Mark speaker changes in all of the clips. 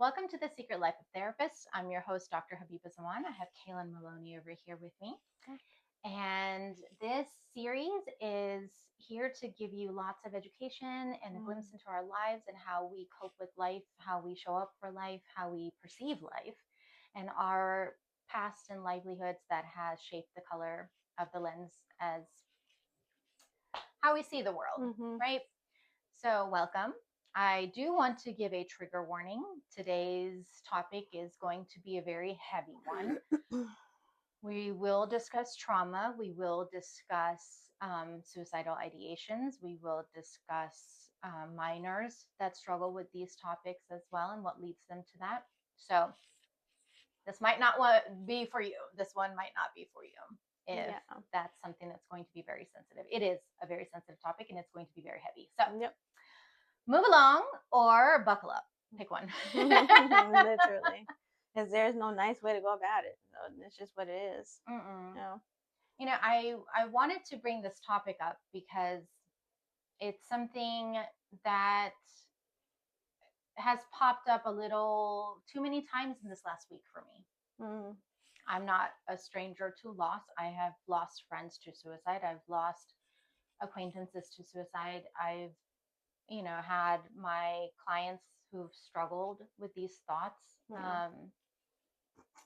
Speaker 1: Welcome to The Secret Life of Therapists. I'm your host, Dr. Habiba Zaman. I have Kaylin Maloney over here with me. And this series is here to give you lots of education and a glimpse into our lives and how we cope with life, how we show up for life, how we perceive life, and our past and livelihoods that has shaped the color of the lens as how we see the world, right? So, welcome. I do want to give a trigger warning. Today's topic is going to be a very heavy one. We will discuss trauma. We will discuss suicidal ideations. We will discuss minors that struggle with these topics as well and what leads them to that. So, this might not be for you. This one might not be for you if that's something that's going to be very sensitive. It is a very sensitive topic and it's going to be very heavy. So, move along or buckle up. Pick one.
Speaker 2: Literally. Because there's no nice way to go about it. So it's just what it is.
Speaker 1: You know, I wanted to bring this topic up because it's something that has popped up a little too many times in this last week for me. I'm not a stranger to loss. I have lost friends to suicide. I've lost acquaintances to suicide. I've had my clients who've struggled with these thoughts.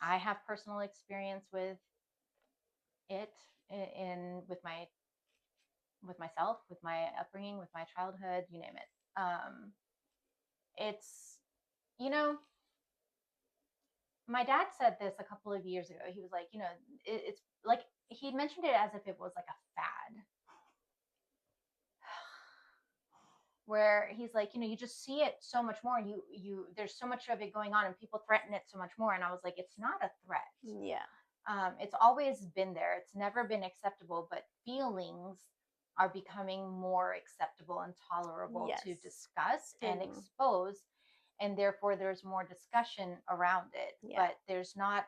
Speaker 1: I have personal experience with it with myself, with my upbringing, with my childhood, you name it. It's, my dad said this a couple of years ago. He was like, it's like, he mentioned it as if it was like a fad. Where he's like, you just see it so much more. There's so much of it going on and people threaten it so much more. And I was like, it's not a threat. It's always been there. It's never been acceptable, but feelings are becoming more acceptable and tolerable to discuss and expose. And therefore there's more discussion around it, but there's not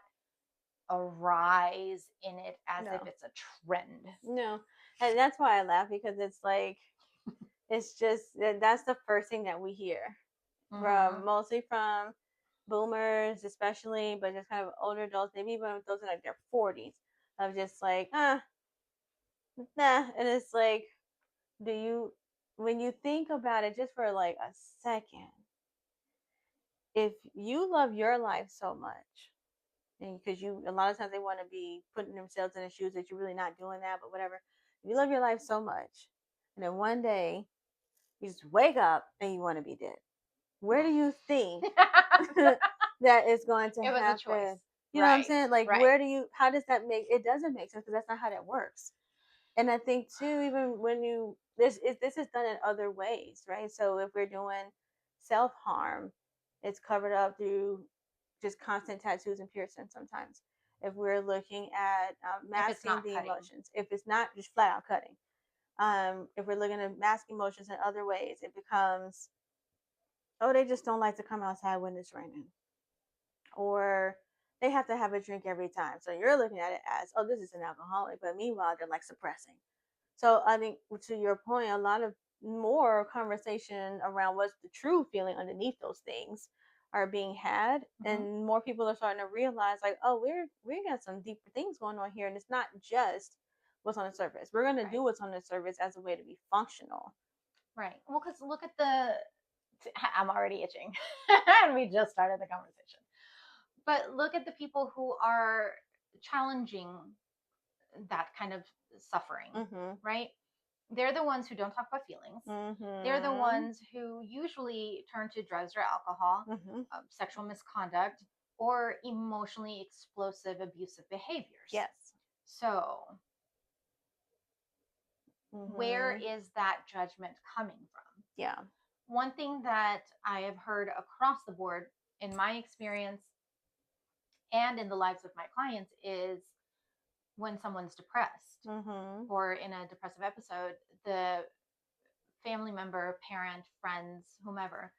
Speaker 1: a rise in it as if it's a trend.
Speaker 2: No. And that's why I laugh, because it's like, it's just, that's the first thing that we hear mostly from boomers, especially, but just kind of older adults, maybe even those in like their 40s, of just like, nah. And it's like, when you think about it just for like a second, if you love your life so much, and because a lot of times they want to be putting themselves in the shoes that you're really not doing that, but whatever. You love your life so much, and then one day you just wake up and you want to be dead. Where do you think that is going to happen?
Speaker 1: It was a choice.
Speaker 2: You know what I'm saying? Like, how does that make, it doesn't make sense, because that's not how that works. And I think too, even when this is done in other ways, right? So if we're doing self-harm, it's covered up through just constant tattoos and piercings sometimes. If we're looking at masking the emotions, if it's not just flat out cutting, if we're looking at masking emotions in other ways, it becomes, oh, they just don't like to come outside when it's raining, or they have to have a drink every time. So you're looking at it as, oh, this is an alcoholic, but meanwhile they're like suppressing. So I think, to your point, a lot of more conversation around what's the true feeling underneath those things are being had, and more people are starting to realize, like, oh, we got some deeper things going on here, and it's not just what's on the surface. We're going to do what's on the surface as a way to be functional.
Speaker 1: Right. Well, because look at I'm already itching, and we just started the conversation. But look at the people who are challenging that kind of suffering, right? They're the ones who don't talk about feelings. They're the ones who usually turn to drugs or alcohol, sexual misconduct, or emotionally explosive, abusive behaviors.
Speaker 2: Yes.
Speaker 1: So, where is that judgment coming from?
Speaker 2: Yeah.
Speaker 1: One thing that I have heard across the board in my experience and in the lives of my clients is when someone's depressed or in a depressive episode, the family member, parent, friends, whomever,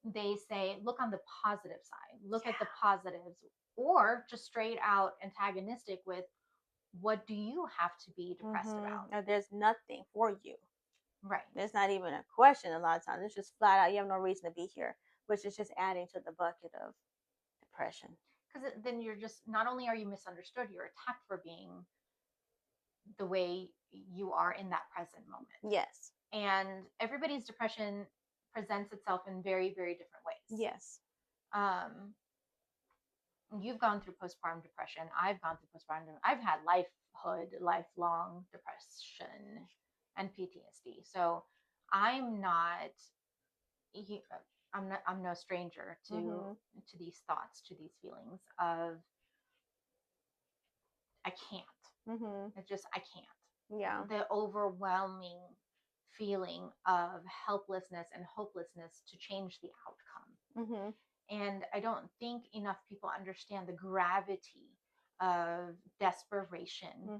Speaker 1: they say, look on the positive side, look at the positives, or just straight out antagonistic with, what do you have to be depressed about?
Speaker 2: There's nothing for you.
Speaker 1: Right.
Speaker 2: There's not even a question a lot of times. It's just flat out, you have no reason to be here. which is just adding to the bucket of depression.
Speaker 1: Because then you're just, not only are you misunderstood, you're attacked for being the way you are in that present moment.
Speaker 2: Yes.
Speaker 1: And everybody's depression presents itself in very, very different ways.
Speaker 2: Yes.
Speaker 1: You've gone through postpartum depression. I've gone through postpartum. I've had lifelong depression and PTSD. So I'm not, I'm no stranger to these thoughts, to these feelings of I can't. It's just I can't.
Speaker 2: Yeah.
Speaker 1: The overwhelming feeling of helplessness and hopelessness to change the outcome. And I don't think enough people understand the gravity of desperation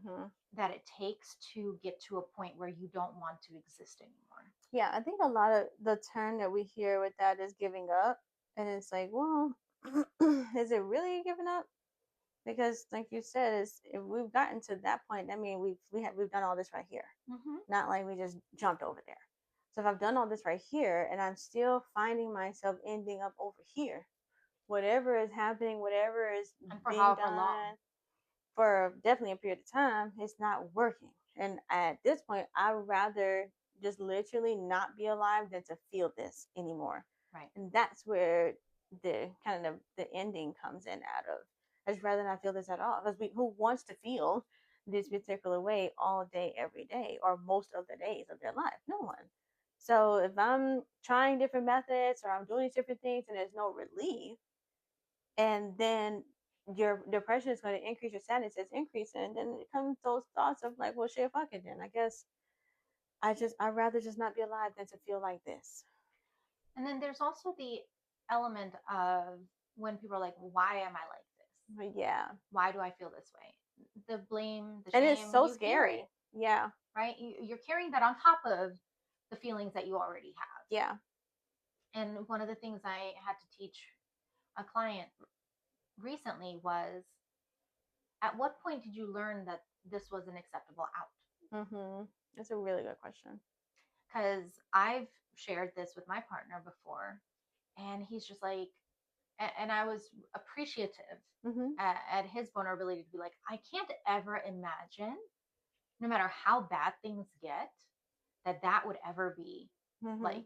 Speaker 1: that it takes to get to a point where you don't want to exist anymore.
Speaker 2: Yeah, I think a lot of the term that we hear with that is giving up. And it's like, well, is it really giving up? Because, like you said, if we've gotten to that point, I mean, we've done all this right here. Not like we just jumped over there. So if I've done all this right here, and I'm still finding myself ending up over here, whatever is happening, whatever is being done
Speaker 1: long.
Speaker 2: for definitely a period of time, it's not working. And at this point, I'd rather just literally not be alive than to feel this anymore.
Speaker 1: Right.
Speaker 2: And that's where the kind of the ending comes in out of. I'd just rather not feel this at all. Because who wants to feel this particular way all day, every day, or most of the days of their life? No one. So if I'm trying different methods or I'm doing these different things and there's no relief, and then your depression is going to increase, your sadness is increasing, and then it comes those thoughts of like, well, shit, fuck it then. I guess I'd rather just not be alive than to feel like this.
Speaker 1: And then there's also the element of when people are like, why am I like this?
Speaker 2: Yeah.
Speaker 1: Why do I feel this way? The blame, the shame.
Speaker 2: And it's so scary. Yeah.
Speaker 1: Right? You're carrying that on top of the feelings that you already have.
Speaker 2: Yeah.
Speaker 1: And one of the things I had to teach a client recently was, at what point did you learn that this was an acceptable out?
Speaker 2: That's a really good question.
Speaker 1: Because I've shared this with my partner before, and he's just like, and I was appreciative at his vulnerability to be like, I can't ever imagine, no matter how bad things get, that would ever be like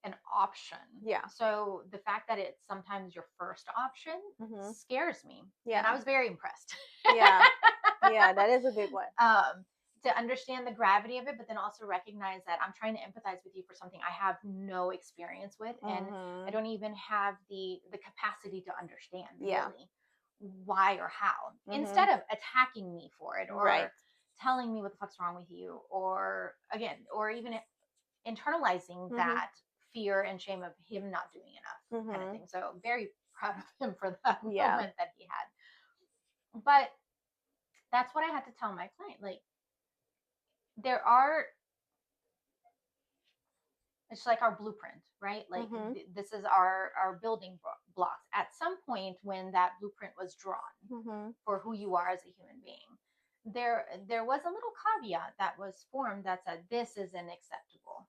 Speaker 1: an option.
Speaker 2: Yeah.
Speaker 1: So the fact that it's sometimes your first option scares me.
Speaker 2: Yeah.
Speaker 1: And I was very impressed.
Speaker 2: Yeah. Yeah, that is a big one.
Speaker 1: To understand the gravity of it, but then also recognize that I'm trying to empathize with you for something I have no experience with, and I don't even have the capacity to understand really why or how. Instead of attacking me for it, or telling me what the fuck's wrong with you, or again, or even internalizing that fear and shame of him not doing enough kind of thing. So very proud of him for that moment that he had. But that's what I had to tell my client. Like, there are, it's like our blueprint, right? Like this is our building blocks. At some point when that blueprint was drawn for who you are as a human being, there was a little caveat that was formed that said this isn't acceptable.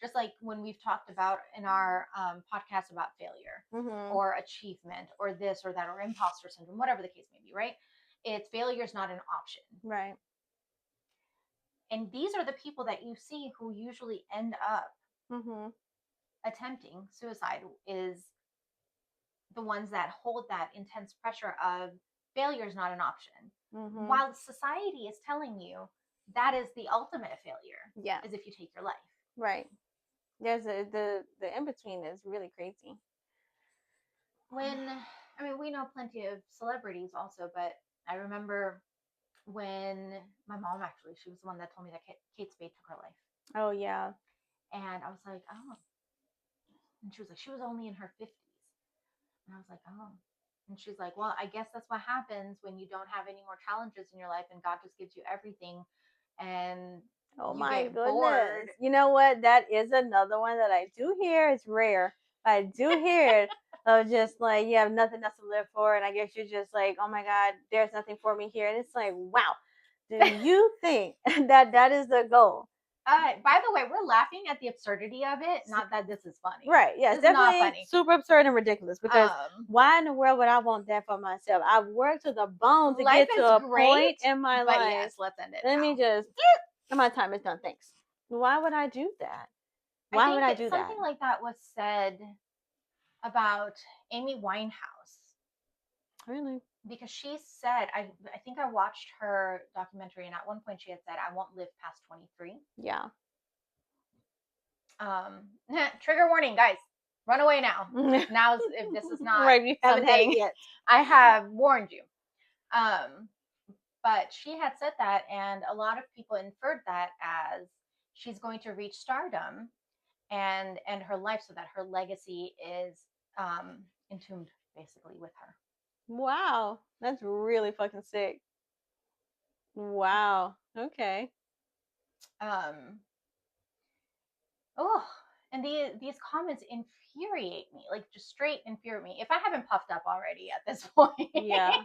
Speaker 1: Just like when we've talked about in our podcast about failure or achievement or this or that or imposter syndrome, whatever the case may be, right? It's failure is not an option.
Speaker 2: Right.
Speaker 1: And these are the people that you see who usually end up attempting suicide, is the ones that hold that intense pressure of failure is not an option. While society is telling you that is the ultimate failure, is if you take your life.
Speaker 2: Right. There's the in-between is really crazy.
Speaker 1: We know plenty of celebrities also, but I remember when my mom, actually, she was the one that told me that Kate Spade took her life.
Speaker 2: Oh, yeah.
Speaker 1: And I was like, oh. And she was like, she was only in her 50s. And I was like, oh. And she's like, well, I guess that's what happens when you don't have any more challenges in your life and God just gives you everything. And
Speaker 2: oh
Speaker 1: you
Speaker 2: my
Speaker 1: get
Speaker 2: goodness.
Speaker 1: bored.
Speaker 2: You know what? That is another one that I do hear. It's rare. I do hear it of just like, you have nothing else to live for. And I guess you're just like, oh my God, there's nothing for me here. And it's like, wow. Do you think that is the goal?
Speaker 1: By the way, we're laughing at the absurdity of it, not that this is funny.
Speaker 2: Right. Yes,
Speaker 1: this is not
Speaker 2: definitely
Speaker 1: funny.
Speaker 2: Super absurd and ridiculous, because why in the world would I want that for myself? I've worked to the bone to
Speaker 1: life
Speaker 2: get to a
Speaker 1: great,
Speaker 2: point in my
Speaker 1: but
Speaker 2: life.
Speaker 1: yes, let's end it.
Speaker 2: Let
Speaker 1: now.
Speaker 2: me just. My time is done. Thanks. Why would I do that?
Speaker 1: Why would I do something that? Like that was said about Amy Winehouse.
Speaker 2: Really?
Speaker 1: Because she said, I think I watched her documentary, and at one point she had said, "I won't live past 23."
Speaker 2: Yeah.
Speaker 1: Trigger warning, guys. Run away now. Now, if this is not
Speaker 2: right, you haven't had it yet.
Speaker 1: I have warned you. But she had said that, and a lot of people inferred that as she's going to reach stardom and her life, so that her legacy is entombed basically with her.
Speaker 2: Wow, that's really fucking sick. Wow. Okay.
Speaker 1: Oh, and these comments infuriate me, like just straight infuriate me. If I haven't puffed up already at this point.
Speaker 2: Yeah.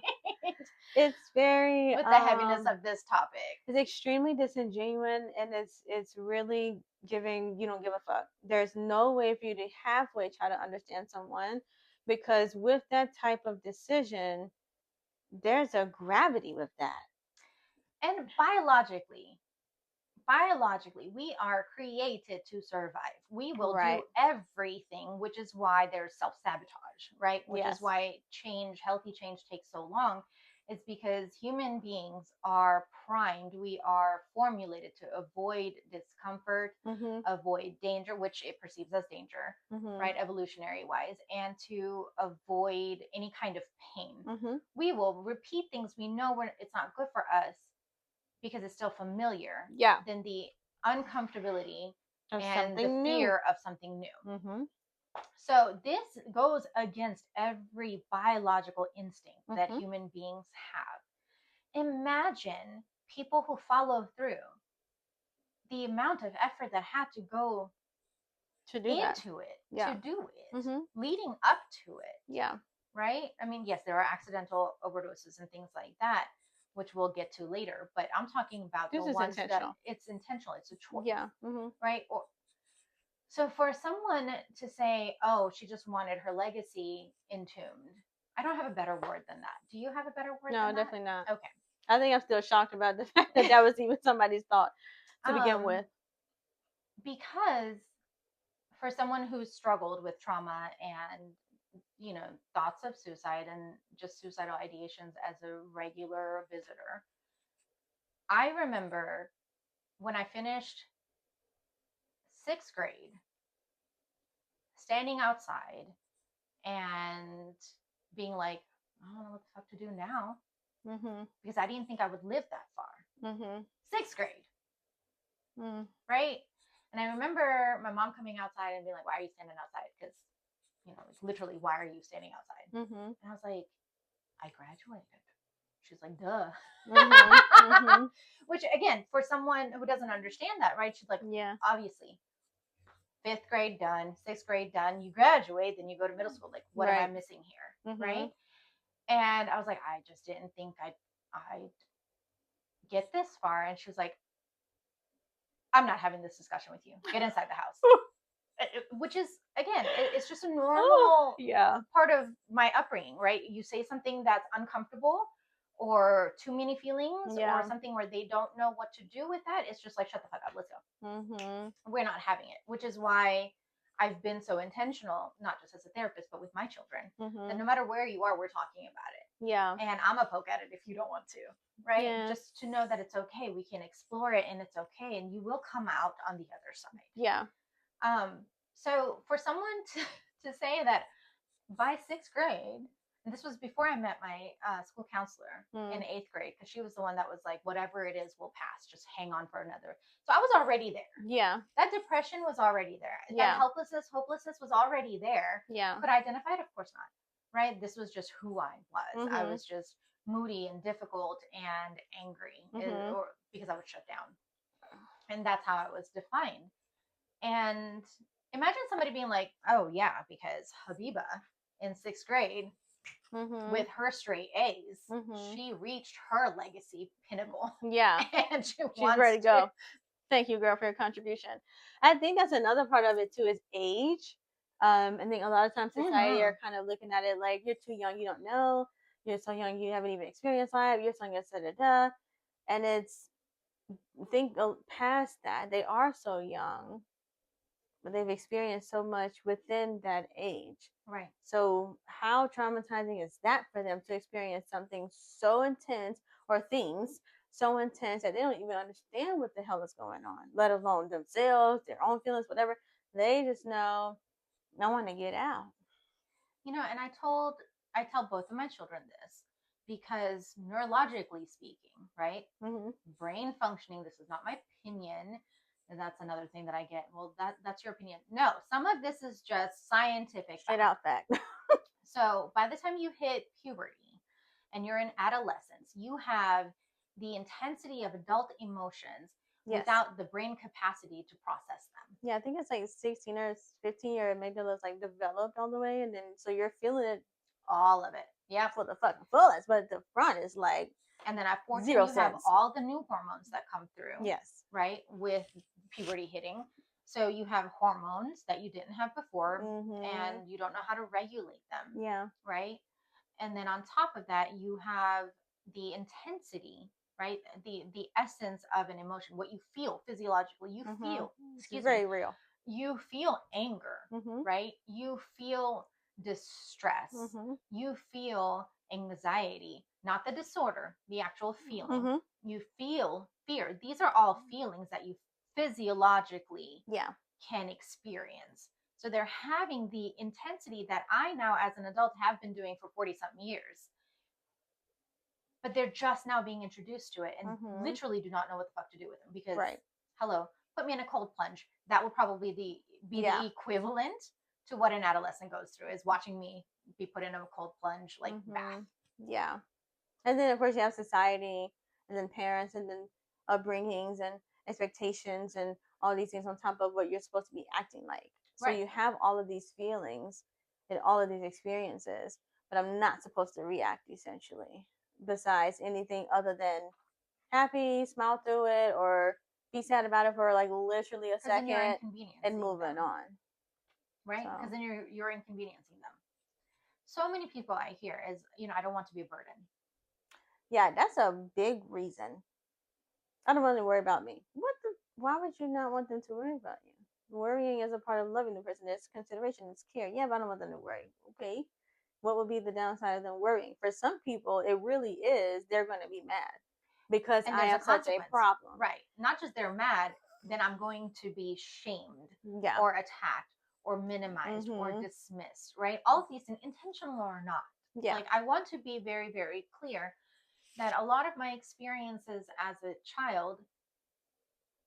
Speaker 2: It's very
Speaker 1: with the heaviness of this topic.
Speaker 2: It's extremely disingenuous, and it's really giving, you don't give a fuck. There's no way for you to halfway try to understand someone, because with that type of decision, there's a gravity with that.
Speaker 1: And biologically, we are created to survive. We will do everything, which is why there's self-sabotage, right? Which is why healthy change takes so long. It's because human beings are primed. We are formulated to avoid discomfort, avoid danger, which it perceives as danger, right? Evolutionary wise, and to avoid any kind of pain. We will repeat things we know it's not good for us, because it's still familiar, than the uncomfortability of and the fear of something new. So this goes against every biological instinct that human beings have. Imagine people who follow through. The amount of effort that had to go to do it, leading up to it. Yeah. Right? I mean, yes, there are accidental overdoses and things like that, which we'll get to later. But I'm talking about the ones that it's intentional. It's a choice. Yeah. Right? So for someone to say, "Oh, she just wanted her legacy entombed," I don't have a better word than that. Do you have a better word? No,
Speaker 2: definitely not.
Speaker 1: Okay.
Speaker 2: I think I'm still shocked about the fact that was even somebody's thought to begin with.
Speaker 1: Because for someone who's struggled with trauma and thoughts of suicide and just suicidal ideations as a regular visitor, I remember when I finished 6th grade, standing outside and being like, I don't know what the fuck to do now, because I didn't think I would live that far. 6th grade. Right? And I remember my mom coming outside and being like, "Why are you standing outside?" Because it's literally, "Why are you standing outside?" And I was like, "I graduated." She's like, "Duh." Which, again, for someone who doesn't understand that, right? She's like, "Yeah, obviously, 5th grade done, 6th grade done, you graduate, then you go to middle school. Like, what am I missing here?" Right? And I was like, "I just didn't think I'd get this far." And she was like, "I'm not having this discussion with you. Get inside the house." Which is, again, it's just a normal part of my upbringing, right? You say something that's uncomfortable or too many feelings or something where they don't know what to do with that. It's just like, shut the fuck up, let's go. We're not having it, which is why I've been so intentional, not just as a therapist, but with my children, that no matter where you are, we're talking about it. Yeah. And I'm a poke at it if you don't want to, right? Yeah. Just to know that it's okay. We can explore it and it's okay. And you will come out on the other side. Yeah. So for someone to say that by 6th grade, and this was before I met my school counselor in 8th grade, because she was the one that was like, "Whatever it is, we'll pass. Just hang on for another." So I was already there. Yeah. That depression was already there. Yeah. That hopelessness was already there. Yeah. Could I identify it? Of course not. Right? This was just who I was. I was just moody and difficult and angry, or because I would shut down. And that's how I was defined. And imagine somebody being like, "Oh yeah, because Habiba in 6th grade, with her straight A's, she reached her legacy pinnacle." Yeah. And she's ready to go.
Speaker 2: Thank you, girl, for your contribution. I think that's another part of it too is age. I think a lot of times society are kind of looking at it like you're too young, you don't know. You're so young, you haven't even experienced life. You're so young, da da da. And it's think past that they are so young, but they've experienced so much within that age.
Speaker 1: Right.
Speaker 2: So how traumatizing is that for them to experience something so intense or things so intense that they don't even understand what the hell is going on, let alone themselves, their own feelings, whatever. They just know I want to get out.
Speaker 1: And I tell both of my children this because neurologically speaking, right?
Speaker 2: Mm-hmm.
Speaker 1: Brain functioning, this is not my opinion. And that's another thing that I get. Well, that's your opinion. No, some of this is just scientific
Speaker 2: Straight out fact.
Speaker 1: So by the time you hit puberty and you're in adolescence, you have the intensity of adult emotions without the brain capacity to process them.
Speaker 2: Yeah, I think it's like 16 or 15 or maybe it's like developed all the way, and then so you're feeling it
Speaker 1: all of it. Yeah,
Speaker 2: for the fucking fullest, but the front is like.
Speaker 1: And then at 14,
Speaker 2: 0
Speaker 1: you have all the new hormones that come through.
Speaker 2: Yes.
Speaker 1: Right, with puberty hitting. So you have hormones that you didn't have before, and you don't know how to regulate them.
Speaker 2: Yeah.
Speaker 1: Right. And then on top of that, you have the intensity, right? The essence of an emotion, what you feel physiologically. You feel,
Speaker 2: excuse me, very real.
Speaker 1: You feel anger, right? You feel distress. You feel anxiety, not the disorder, the actual feeling. You feel fear. These are all feelings that you physiologically can experience. So they're having the intensity that I now, as an adult, have been doing for 40 something years. But they're just now being introduced to it and literally do not know what the fuck to do with them because, hello, put me in a cold plunge. That would probably be the equivalent to what an adolescent goes through, is watching me be put in a cold plunge, like bath.
Speaker 2: Yeah. And then, of course, you have society and then parents and then upbringings and expectations and all these things on top of what you're supposed to be acting like. So you have all of these feelings and all of these experiences, but I'm not supposed to react essentially, besides anything other than happy, smile through it, or be sad about it for like literally a second and moving on.
Speaker 1: Right? Because then you're inconveniencing them. So many people I hear is, I don't want to be a burden.
Speaker 2: Yeah, that's a big reason. I don't want to worry about me. Why would you not want them to worry about you? Worrying is a part of loving the person. It's consideration, it's care. Yeah, but I don't want them to worry. Okay. What would be the downside of them worrying? For some people, it really is they're going to be mad because I have such a problem.
Speaker 1: Right. Not just they're mad, then I'm going to be shamed or attacked or minimized or dismissed, right? All of these things, intentional or not. Yeah. Like, I want to be very, very clear that a lot of my experiences as a child,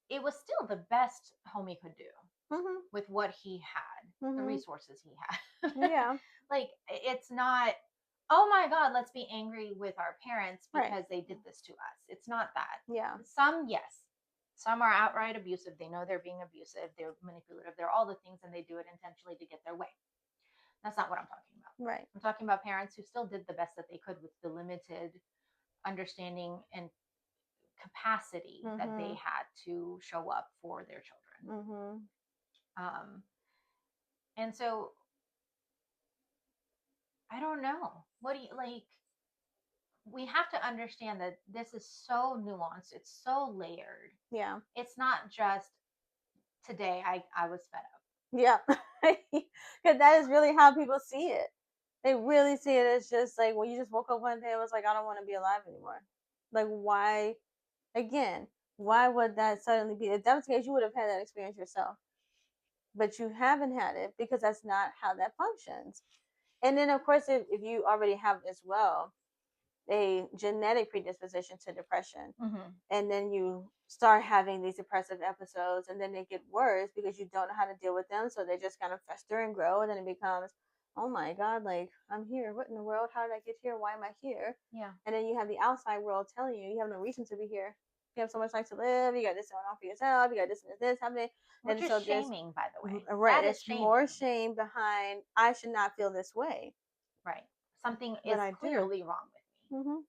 Speaker 1: it was still the best homie could do with what he had, the resources he had. Yeah. Like, it's not, oh my God, let's be angry with our parents because they did this to us. It's not that. Yeah. Some, yes. Some are outright abusive. They know they're being abusive. They're manipulative. They're all the things, and they do it intentionally to get their way. That's not what I'm talking about. Right. I'm talking about parents who still did the best that they could with the limited understanding and capacity that they had to show up for their children. And so I don't know. What do you like? We have to understand that this is so nuanced. It's so layered. Yeah. It's not just today I was fed up. Yeah.
Speaker 2: Because that is really how people see it. They really see it as just like when you just woke up one day, it was like, I don't want to be alive anymore. Like, why? Again, why would that suddenly be? If that was the case, you would have had that experience yourself. But you haven't had it because that's not how that functions. And then, of course, if you already have as well a genetic predisposition to depression, and then you start having these depressive episodes, and then they get worse because you don't know how to deal with them, so they just kind of fester and grow, and then it becomes, oh my God, like, I'm here. What in the world? How did I get here? Why am I here? Yeah. And then you have the outside world telling you have no reason to be here. You have so much life to live. You got this going on for yourself. You got this and this happening.
Speaker 1: Which is shaming, by the way.
Speaker 2: Right. It's more shame behind, I should not feel this way.
Speaker 1: Right. Something is clearly wrong with me.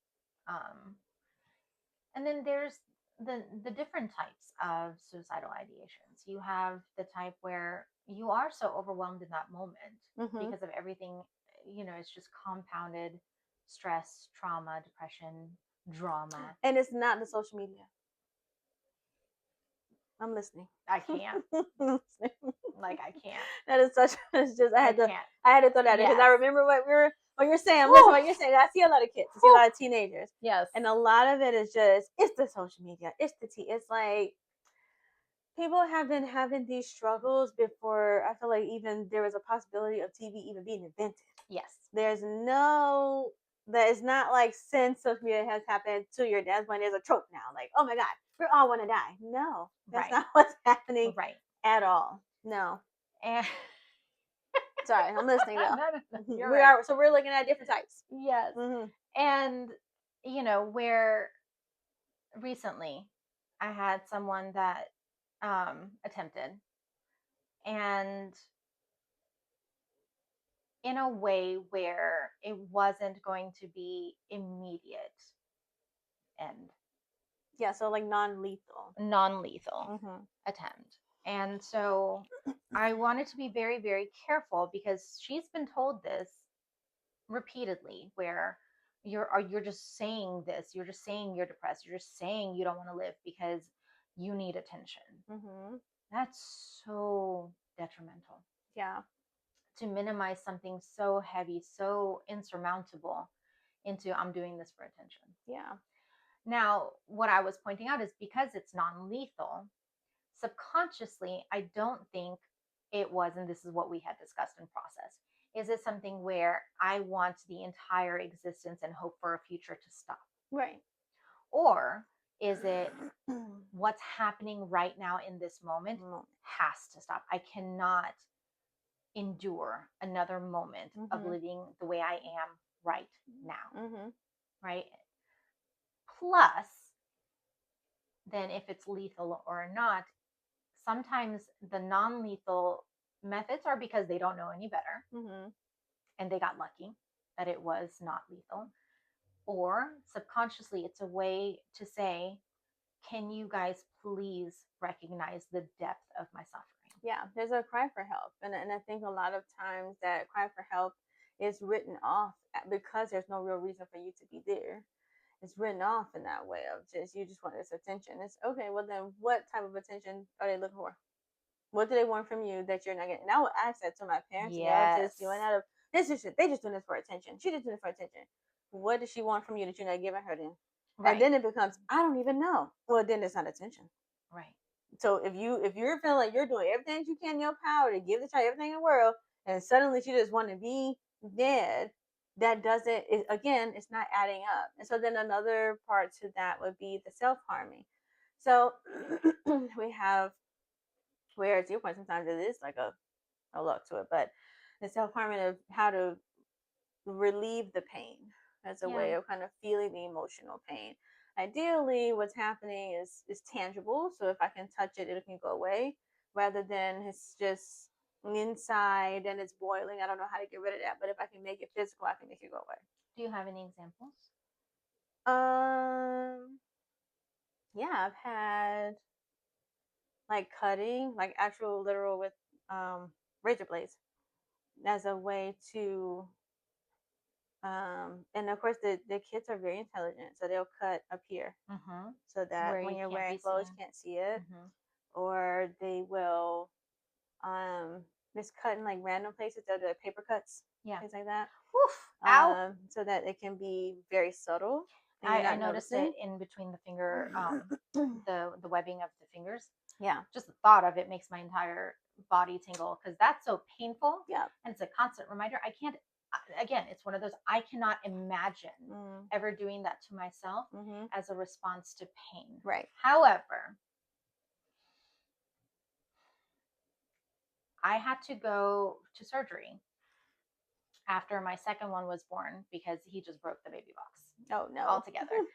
Speaker 1: And then there's the different types of suicidal ideations. You have the type where you are so overwhelmed in that moment because of everything, it's just compounded stress, trauma, depression, drama.
Speaker 2: And it's not the social media. I'm listening.
Speaker 1: I can't. Like, I can't.
Speaker 2: That is such. It's just I had to throw that in because
Speaker 1: Yes.
Speaker 2: I remember what you're saying. I'm listening. What you're saying. I see a lot of kids. I see a lot of teenagers.
Speaker 1: Yes.
Speaker 2: And a lot of it is just it's the social media. It's the It's like people have been having these struggles before. I feel like even there was a possibility of TV even being invented.
Speaker 1: Yes.
Speaker 2: There's no. That is not like since social media has happened to your dad's when there's a trope now. Like, oh my God, we all want to die. No, that's not what's happening at all. No.
Speaker 1: And
Speaker 2: sorry, I'm listening though.
Speaker 1: No,
Speaker 2: so we're looking at different types.
Speaker 1: Yes. And where recently I had someone that attempted, and in a way where it wasn't going to be immediate end.
Speaker 2: Yeah, so like non-lethal
Speaker 1: attempt. And so I wanted to be very, very careful because she's been told this repeatedly, where you're just saying this, you're just saying you're depressed, you're just saying you don't want to live because you need attention. That's so detrimental.
Speaker 2: Yeah.
Speaker 1: To minimize something so heavy, so insurmountable, into I'm doing this for attention.
Speaker 2: Yeah.
Speaker 1: Now, what I was pointing out is because it's non-lethal, subconsciously, I don't think it was, and this is what we had discussed in process, is it something where I want the entire existence and hope for a future to stop?
Speaker 2: Right.
Speaker 1: Or is it what's happening right now in this moment has to stop? I cannot endure another moment of living the way I am right now. Right? Plus, then if it's lethal or not, sometimes the non-lethal methods are because they don't know any better and they got lucky that it was not lethal. Or subconsciously, it's a way to say, can you guys please recognize the depth of my suffering?
Speaker 2: Yeah, there's a cry for help. And I think a lot of times that cry for help is written off because there's no real reason for you to be there. It's written off in that way of just you just want this attention. It's okay, well then what type of attention are they looking for? What do they want from you that you're not getting? And I would ask that to my parents.
Speaker 1: Yes.
Speaker 2: They'll just doing out of they just doing this for attention. She just doing this for attention. What does she want from you that you're not giving her then? Right. And then it becomes, I don't even know. Well, then it's not attention.
Speaker 1: Right.
Speaker 2: So if you're feeling like you're doing everything you can in your power to give the child everything in the world, and suddenly she just want to be dead, that doesn't. Again, it's not adding up. And so then another part to that would be the self-harming. So we have where to your point, sometimes it is like a look to it, but the self-harming of how to relieve the pain as a way of kind of feeling the emotional pain. Ideally, what's happening is tangible. So if I can touch it, it can go away, rather than it's just inside and it's boiling. I don't know how to get rid of that, but if I can make it physical, I can make it go away.
Speaker 1: Do you have any examples?
Speaker 2: Yeah, I've had like cutting, like actual literal with razor blades as a way to and of course the kids are very intelligent, so they'll cut up here so that when you're wearing clothes you can't see it. Or they will just cut in like random places. They'll do like paper cuts, things like that. Ow. So that it can be very subtle.
Speaker 1: I noticed it in between the finger, the webbing of the fingers.
Speaker 2: Yeah.
Speaker 1: Just the thought of it makes my entire body tingle because that's so painful.
Speaker 2: Yeah.
Speaker 1: And it's a constant reminder. I can't, again, it's one of those, I cannot imagine ever doing that to myself as a response to pain.
Speaker 2: Right.
Speaker 1: However, I had to go to surgery after my second one was born because he just broke the baby box.
Speaker 2: Oh no.
Speaker 1: Altogether.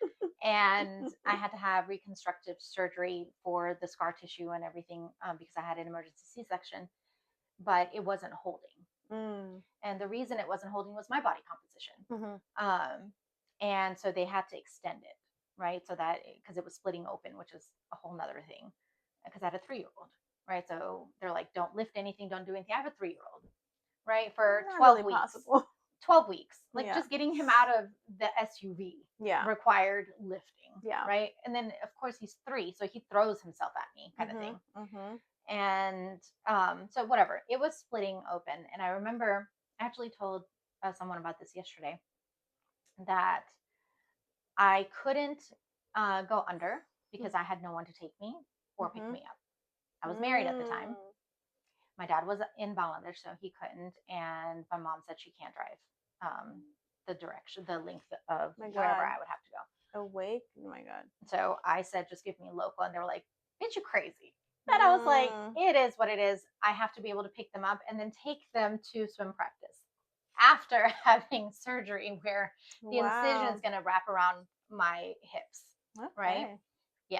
Speaker 1: And I had to have reconstructive surgery for the scar tissue and everything because I had an emergency C-section, but it wasn't holding. And the reason it wasn't holding was my body composition. And so they had to extend it. right? So that, because it was splitting open, which is a whole nother thing, because I had a 3-year-old, right? So they're like, don't lift anything, don't do anything. I have a 3-year-old, right? For
Speaker 2: Not
Speaker 1: 12
Speaker 2: really
Speaker 1: weeks.
Speaker 2: possible.
Speaker 1: 12 weeks. Like,
Speaker 2: Yeah.
Speaker 1: just getting him out of the SUV required lifting, right? And then, of course, he's 3, so he throws himself at me, kind of thing. And so whatever, it was splitting open. And I remember I actually told someone about this yesterday, that I couldn't go under because I had no one to take me or pick me up. I was married at the time. My dad was in Bangladesh, so he couldn't, and my mom said she can't drive the length of wherever I would have to go.
Speaker 2: Awake? Oh my God.
Speaker 1: So I said, just give me a local, and they were like, bitch, you crazy. But I was like, it is what it is. I have to be able to pick them up and then take them to swim practice after having surgery, where the incision is going to wrap around my hips. Right? Yeah.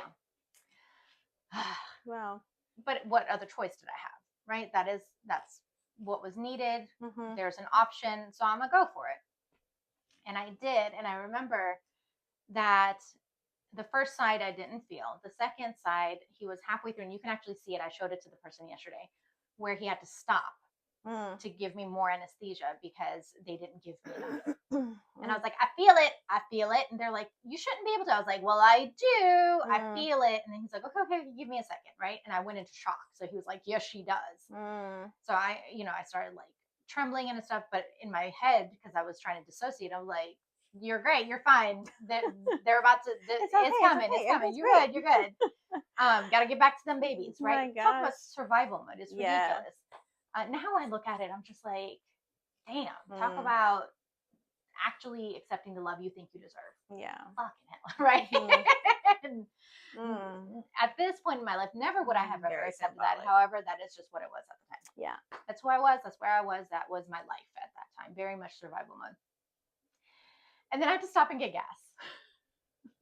Speaker 2: Wow.
Speaker 1: But what other choice did I have? Right? That's what was needed. There's an option, so I'm gonna go for it. And I did. And I remember that the first side I didn't feel. The second side, he was halfway through, and you can actually see it. I showed it to the person yesterday, where he had to stop to give me more anesthesia because they didn't give me enough. And I was like, I feel it. And they're like, you shouldn't be able to. I was like, well, I do. I feel it. And then he's like, okay, give me a second, right? And I went into shock. So he was like, yes, she does. So I started like trembling and stuff, but in my head, because I was trying to dissociate, I was like, you're great, you're fine. They're about to. It's coming. You're good. Gotta get back to them babies, right? Talk about survival mode. It's ridiculous. Now I look at it, I'm just like, damn. Talk about actually accepting the love you think you deserve.
Speaker 2: Yeah.
Speaker 1: Fucking hell, right? At this point in my life, never would I have ever accepted that. However, that is just what it was at the time.
Speaker 2: Yeah.
Speaker 1: That's who I was. That's where I was. That was my life at that time. Very much survival mode. And then I had to stop and get gas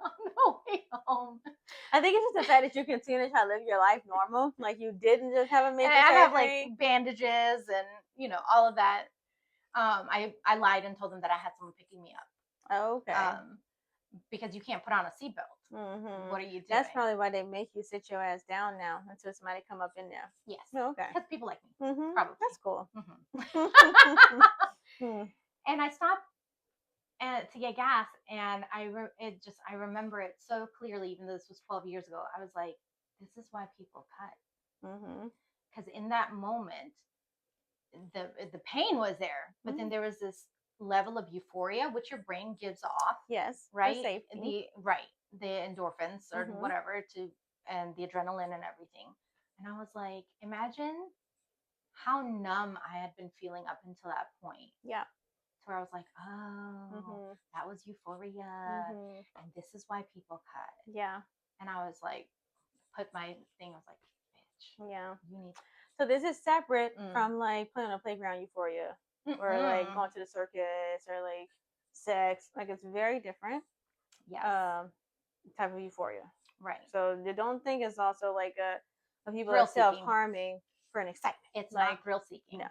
Speaker 1: on the way home.
Speaker 2: I think it's just the fact that you continue to try to live your life normal. Like, you didn't just have a major surgery.
Speaker 1: I have like bandages and all of that. I lied and told them that I had someone picking me up.
Speaker 2: Oh, okay.
Speaker 1: Because you can't put on a seatbelt. What are you doing?
Speaker 2: That's probably why they make you sit your ass down now until somebody come up in there.
Speaker 1: Yes.
Speaker 2: Oh, okay.
Speaker 1: Because people like me. Probably.
Speaker 2: That's cool.
Speaker 1: And I stopped to get gas, and I remember it so clearly, even though this was 12 years ago. I was like, this is why people cut. Because in that moment, the pain was there, but then there was this level of euphoria which your brain gives off.
Speaker 2: Yes.
Speaker 1: Right. The endorphins or whatever, and the adrenaline and everything. And I was like, imagine how numb I had been feeling up until that point.
Speaker 2: Yeah.
Speaker 1: Where I was like, oh, that was euphoria, and this is why people cut.
Speaker 2: Yeah.
Speaker 1: And I was like, put my thing. I was like, bitch.
Speaker 2: Yeah.
Speaker 1: You need.
Speaker 2: So this is separate from like playing on a playground euphoria, or like going to the circus, or like sex. Like, it's very different.
Speaker 1: Yes.
Speaker 2: Type of euphoria.
Speaker 1: Right.
Speaker 2: So you don't think it's also like a people are self-harming for an excitement.
Speaker 1: It's like, not thrill seeking. No.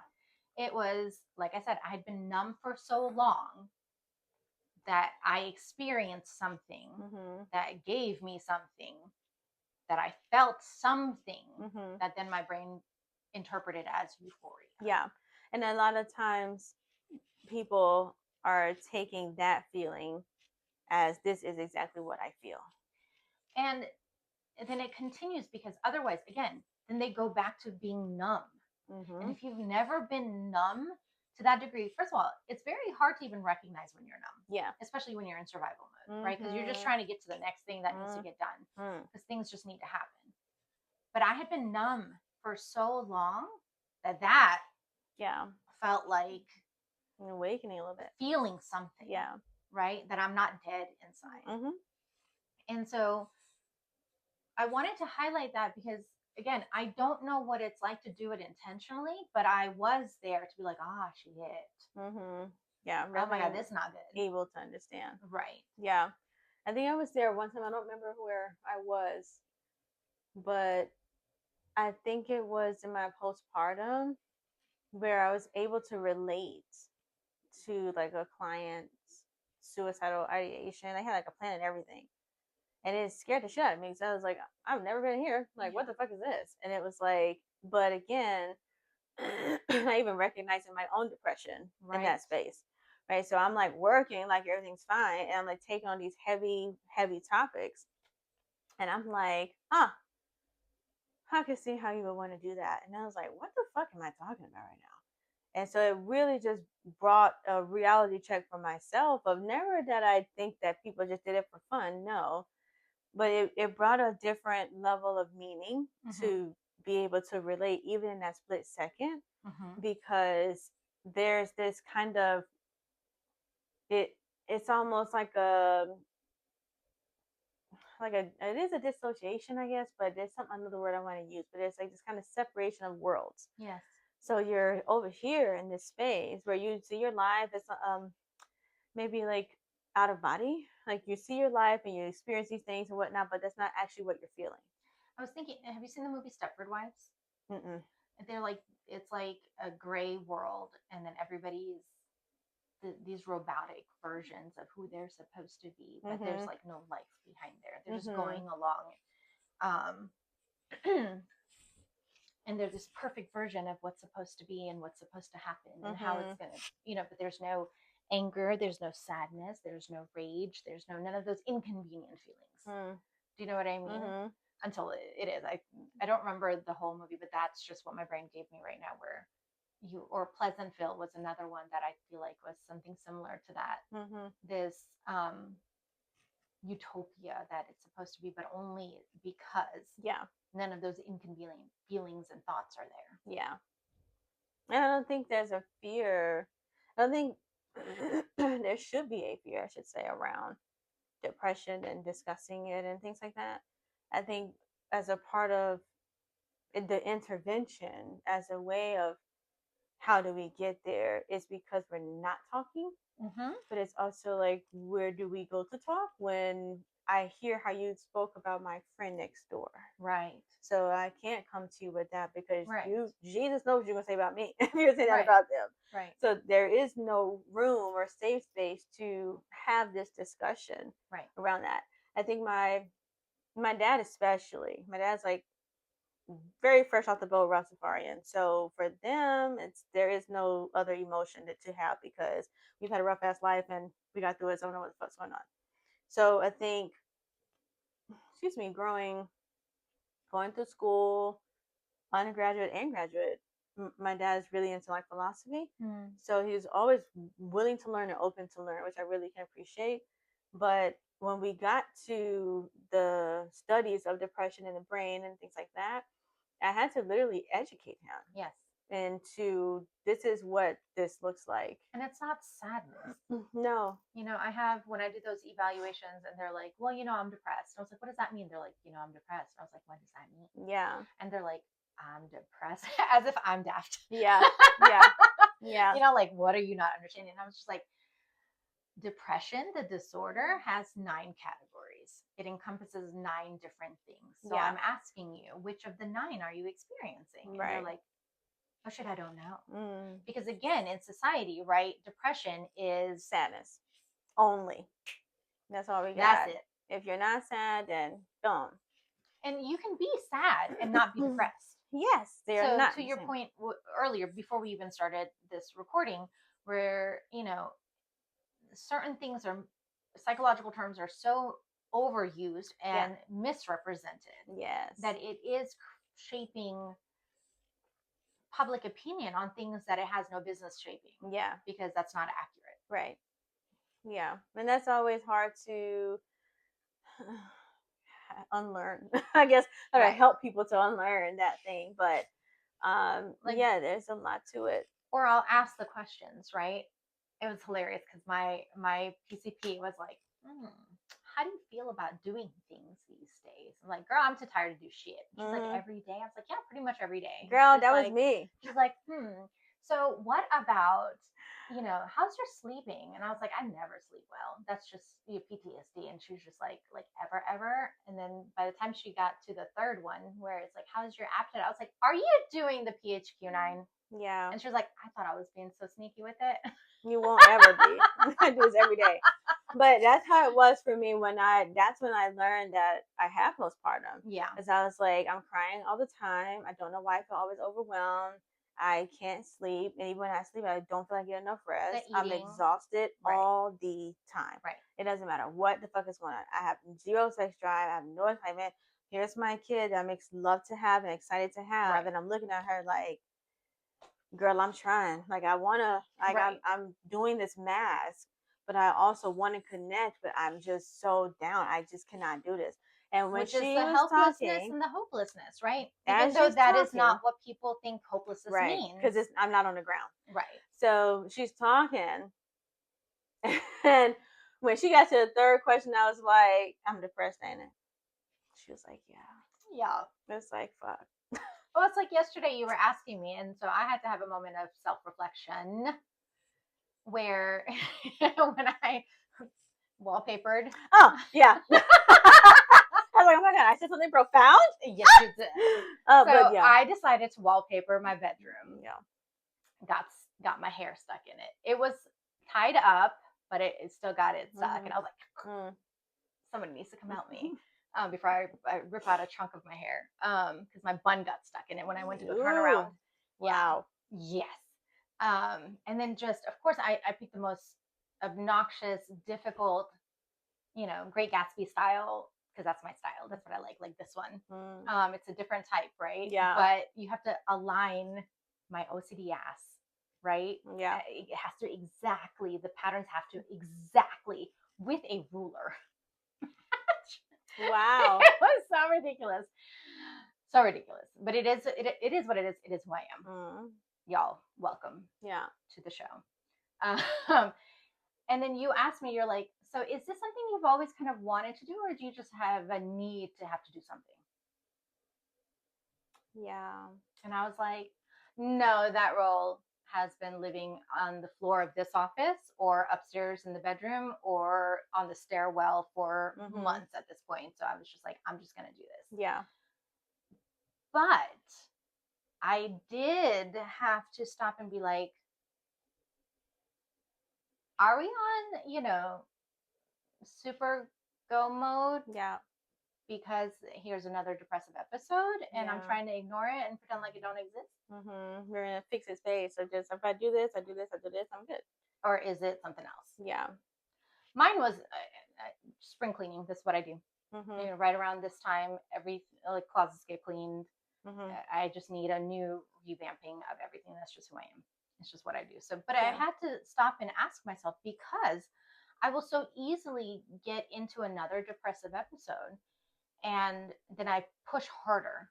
Speaker 1: It was, like I said, I had been numb for so long that I experienced something that gave me something, that I felt something that then my brain interpreted as euphoria. Yeah.
Speaker 2: And a lot of times people are taking that feeling as, this is exactly what I feel.
Speaker 1: And then it continues, because otherwise, again, then they go back to being numb. And if you've never been numb to that degree, first of all, it's very hard to even recognize when you're numb. Yeah. Especially when you're in survival mode, right? Because you're just trying to get to the next thing that needs to get done, because things just need to happen. But I had been numb for so long that felt like
Speaker 2: an awakening a little bit.
Speaker 1: Feeling something. Yeah. Right? That I'm not dead inside. And so I wanted to highlight that because, again, I don't know what it's like to do it intentionally, but I was there to be like, shit.
Speaker 2: Yeah.
Speaker 1: Really, oh my God, this is not good.
Speaker 2: Able to understand.
Speaker 1: Right.
Speaker 2: Yeah. I think I was there one time. I don't remember where I was, but I think it was in my postpartum, where I was able to relate to like a client's suicidal ideation. I had like a plan and everything. And it scared the shit out of me. So I was like, I've never been here. Like, what the fuck is this? And it was like, but again, I even recognizing my own depression in that space. Right. So I'm like working like everything's fine. And I'm like taking on these heavy, heavy topics. And I'm like, I can see how you would want to do that. And I was like, what the fuck am I talking about right now? And so it really just brought a reality check for myself of never that I think that people just did it for fun. No. But it brought a different level of meaning to be able to relate even in that split second, because there's this kind of it's almost like it is a dissociation, I guess, but there's some another word I want to use, but it's like this kind of separation of worlds.
Speaker 1: Yes.
Speaker 2: So you're over here in this space where you see your life as maybe like out of body, like you see your life and you experience these things and whatnot, but that's not actually what you're feeling.
Speaker 1: I was thinking, have you seen the movie Stepford Wives?
Speaker 2: Mm-mm.
Speaker 1: They're like, it's like a gray world, and then everybody's these robotic versions of who they're supposed to be, but there's like no life behind there. They're just going along. And they're this perfect version of what's supposed to be and what's supposed to happen and how it's going to, but there's no anger, there's no sadness, there's no rage, there's none of those inconvenient feelings. Do you know what I mean? Until it is. I don't remember the whole movie, but that's just what my brain gave me right now, where or Pleasantville was another one that I feel like was something similar to that. This utopia that it's supposed to be, but only because none of those inconvenient feelings and thoughts are there.
Speaker 2: Yeah. And I don't think there's a fear. I don't think there should be a fear, I should say, around depression and discussing it and things like that. I think as a part of the intervention, as a way of how do we get there, is because we're not talking. But it's also like, where do we go to talk when I hear how you spoke about my friend next door?
Speaker 1: Right.
Speaker 2: So I can't come to you with that because Jesus knows what you're going to say about me. You're saying that about them.
Speaker 1: Right.
Speaker 2: So there is no room or safe space to have this discussion around that. I think my dad especially, my dad's like very fresh off the boat Rastafarian. So for them, there is no other emotion to have because we've had a rough ass life and we got through it. So I don't know what the fuck's going on. So I think, going through school, undergraduate and graduate, my dad is really into like philosophy. So he's always willing to learn and open to learn, which I really can appreciate. But when we got to the studies of depression in the brain and things like that, I had to literally educate him.
Speaker 1: Yes.
Speaker 2: Into this is what this looks like.
Speaker 1: And it's not sadness.
Speaker 2: No.
Speaker 1: I have, when I do those evaluations and they're like, well, I'm depressed. I was like, what does that mean? They're like, I'm depressed. I was like, what does that mean?
Speaker 2: Yeah.
Speaker 1: And they're like, I'm depressed. As if I'm daft.
Speaker 2: Yeah. Yeah.
Speaker 1: Like, what are you not understanding? And I was just like, depression, the disorder, has 9 categories. It encompasses 9 different things. So I'm asking you, which of the 9 are you experiencing? And they're like, oh shit, I don't know. Because again, in society, right, depression is
Speaker 2: sadness only. That's all we got.
Speaker 1: That's it.
Speaker 2: If you're not sad, then don't.
Speaker 1: And you can be sad and not be depressed.
Speaker 2: Yes, they're not.
Speaker 1: To your point earlier, before we even started this recording, where certain things are, psychological terms are so overused and misrepresented.
Speaker 2: Yes.
Speaker 1: That it is shaping public opinion on things that it has no business shaping.
Speaker 2: Yeah.
Speaker 1: Because that's not accurate.
Speaker 2: Right. Yeah. And that's always hard to unlearn. I guess how to help people to unlearn that thing. But there's a lot to it.
Speaker 1: Or I'll ask the questions, right? It was hilarious because my PCP was like, how do you feel about doing things these days? I'm like, girl, I'm too tired to do shit. She's like, every day? I was like, yeah, pretty much every day.
Speaker 2: Girl, that was me.
Speaker 1: She's like, so what about, how's your sleeping? And I was like, I never sleep well. That's just PTSD. And she was just like ever. And then by the time she got to the third one, where it's like, how's your appetite? I was like, are you doing the PHQ-9?
Speaker 2: Yeah.
Speaker 1: And she was like, I thought I was being so sneaky with it.
Speaker 2: You won't ever be. I do this every day. but that's how it was for me that's when I learned that I have postpartum.
Speaker 1: Yeah.
Speaker 2: Because I was like, I'm crying all the time. I don't know why I feel always overwhelmed. I can't sleep. And even when I sleep, I don't feel like I get enough rest. I'm exhausted all the time.
Speaker 1: Right.
Speaker 2: It doesn't matter what the fuck is going on. I have zero sex drive. I have no excitement. Here's my kid that makes love to have and excited to have. Right. And I'm looking at her like, girl, I'm trying. Like I wanna, like right. I'm doing this mask, but I also want to connect. But I'm just so down. I just cannot do this. And when
Speaker 1: which
Speaker 2: she
Speaker 1: is the
Speaker 2: was
Speaker 1: helplessness
Speaker 2: talking,
Speaker 1: and the hopelessness, right? Even though that is not what people think hopelessness
Speaker 2: right,
Speaker 1: means,
Speaker 2: because I'm not on the ground,
Speaker 1: right?
Speaker 2: So she's talking, and when she got to the third question, I was like, "I'm depressed, ain't it?" She was like, "Yeah, yeah." It's like, fuck.
Speaker 1: Well, it's like yesterday you were asking me, and so I had to have a moment of self-reflection where when I wallpapered.
Speaker 2: Oh, yeah. I was like, oh my God, I said something profound?
Speaker 1: Yes, you did. So yeah. I decided to wallpaper my bedroom.
Speaker 2: Yeah.
Speaker 1: Got my hair stuck in it. It was tied up, but it still got it stuck. Mm-hmm. And I was like, somebody needs to come help me. Before I rip out a chunk of my hair. Because my bun got stuck in it when I went to go turn around.
Speaker 2: Wow.
Speaker 1: Yeah. Yes. And then just, of course, I picked the most obnoxious, difficult, Great Gatsby style, because that's my style. That's what I like this one. It's a different type, right?
Speaker 2: Yeah.
Speaker 1: But you have to align my OCD ass, right?
Speaker 2: Yeah.
Speaker 1: It has to exactly, the patterns have to exactly with a ruler.
Speaker 2: Wow.
Speaker 1: It was so ridiculous. So ridiculous. But it is what it is. It is who I am. Y'all, welcome.
Speaker 2: Yeah.
Speaker 1: To the show. And then you asked me, you're like, so is this something you've always kind of wanted to do, or do you just have a need to have to do something?
Speaker 2: Yeah.
Speaker 1: And I was like, no, that role has been living on the floor of this office or upstairs in the bedroom or on the stairwell for months at this point. So I was just like, I'm just going to do this.
Speaker 2: Yeah.
Speaker 1: But I did have to stop and be like, are we on, super go mode?
Speaker 2: Yeah.
Speaker 1: Because here's another depressive episode and I'm trying to ignore it and pretend like it don't exist.
Speaker 2: We're in a fix its face. So just, if I do this, I'm good.
Speaker 1: Or is it something else?
Speaker 2: Yeah.
Speaker 1: Mine was spring cleaning. That's what I do. Right around this time, every closets get cleaned. I just need a new revamping of everything. That's just who I am. It's just what I do. So, but I had to stop and ask myself, because I will so easily get into another depressive episode, and then I push harder,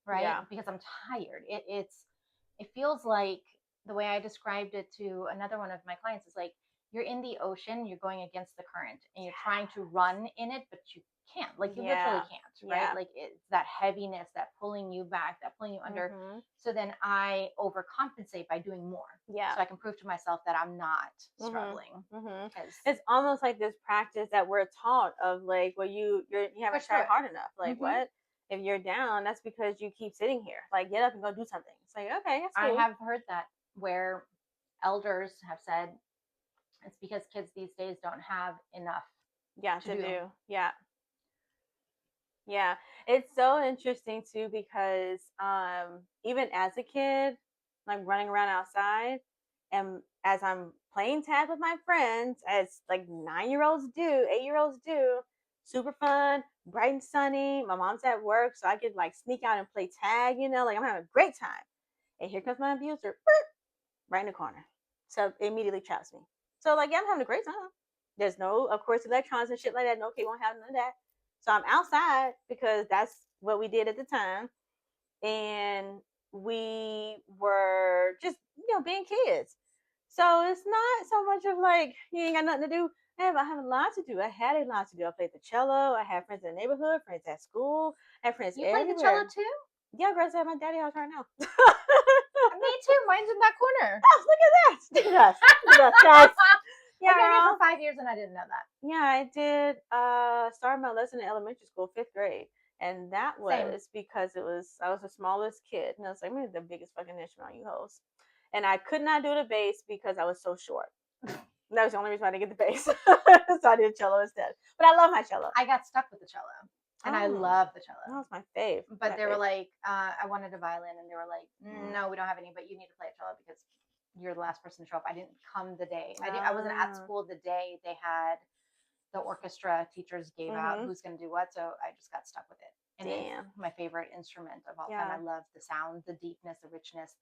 Speaker 1: right? Yeah. Because I'm tired. It feels like, the way I described it to another one of my clients is like, you're in the ocean, you're going against the current, and you're trying to run in it, but you can't. Like, you literally can't, right? Like, it's that heaviness, that pulling you back, that pulling you under. So then I overcompensate by doing more. Yeah. So I can prove to myself that I'm not struggling.
Speaker 2: It's almost like this practice that we're taught of, like, well, you haven't tried hard enough. Like, what? If you're down, that's because you keep sitting here. Like, get up and go do something. It's like, okay, that's cool.
Speaker 1: I have heard that, where elders have said it's because kids these days don't have enough to do.
Speaker 2: Yeah, it's so interesting too, because even as a kid, like running around outside, and as I'm playing tag with my friends, as like 9-year-olds do, 8-year-olds do, super fun, bright and sunny. My mom's at work, so I could like sneak out and play tag, like I'm having a great time. And here comes my abuser, right in the corner. So it immediately traps me. So like, yeah, I'm having a great time. There's no, of course, electrons and shit like that. No kid won't have none of that. So I'm outside because that's what we did at the time. And we were just, being kids. So it's not so much of like, you ain't got nothing to do. I have a lot to do. I had a lot to do. I played the cello. I had friends in the neighborhood, friends at school. I had friends everywhere.
Speaker 1: You played the cello too?
Speaker 2: Yeah, girls, at my daddy house right now.
Speaker 1: Me too. Mine's in that corner.
Speaker 2: Oh, look at that. Look at us. Look at us, guys.
Speaker 1: Yeah, I've been here for 5 years and I didn't know that.
Speaker 2: Yeah, I did start my lesson in elementary school, 5th grade. And that was because I was the smallest kid. And I was like, I'm the biggest fucking instrument on you hoes. And I could not do the bass because I was so short. That was the only reason why I didn't get the bass. So I did cello instead. But I love my cello.
Speaker 1: I got stuck with the cello, and I love the cello.
Speaker 2: That was my fave.
Speaker 1: But they were like, I wanted a violin, and they were like, no, we don't have any, but you need to play a cello because you're the last person to show up. I didn't come the day. I wasn't at school the day they had the orchestra teachers gave out who's going to do what. So I just got stuck with it. And it's my favorite instrument of all time. I love the sound, the deepness, the richness,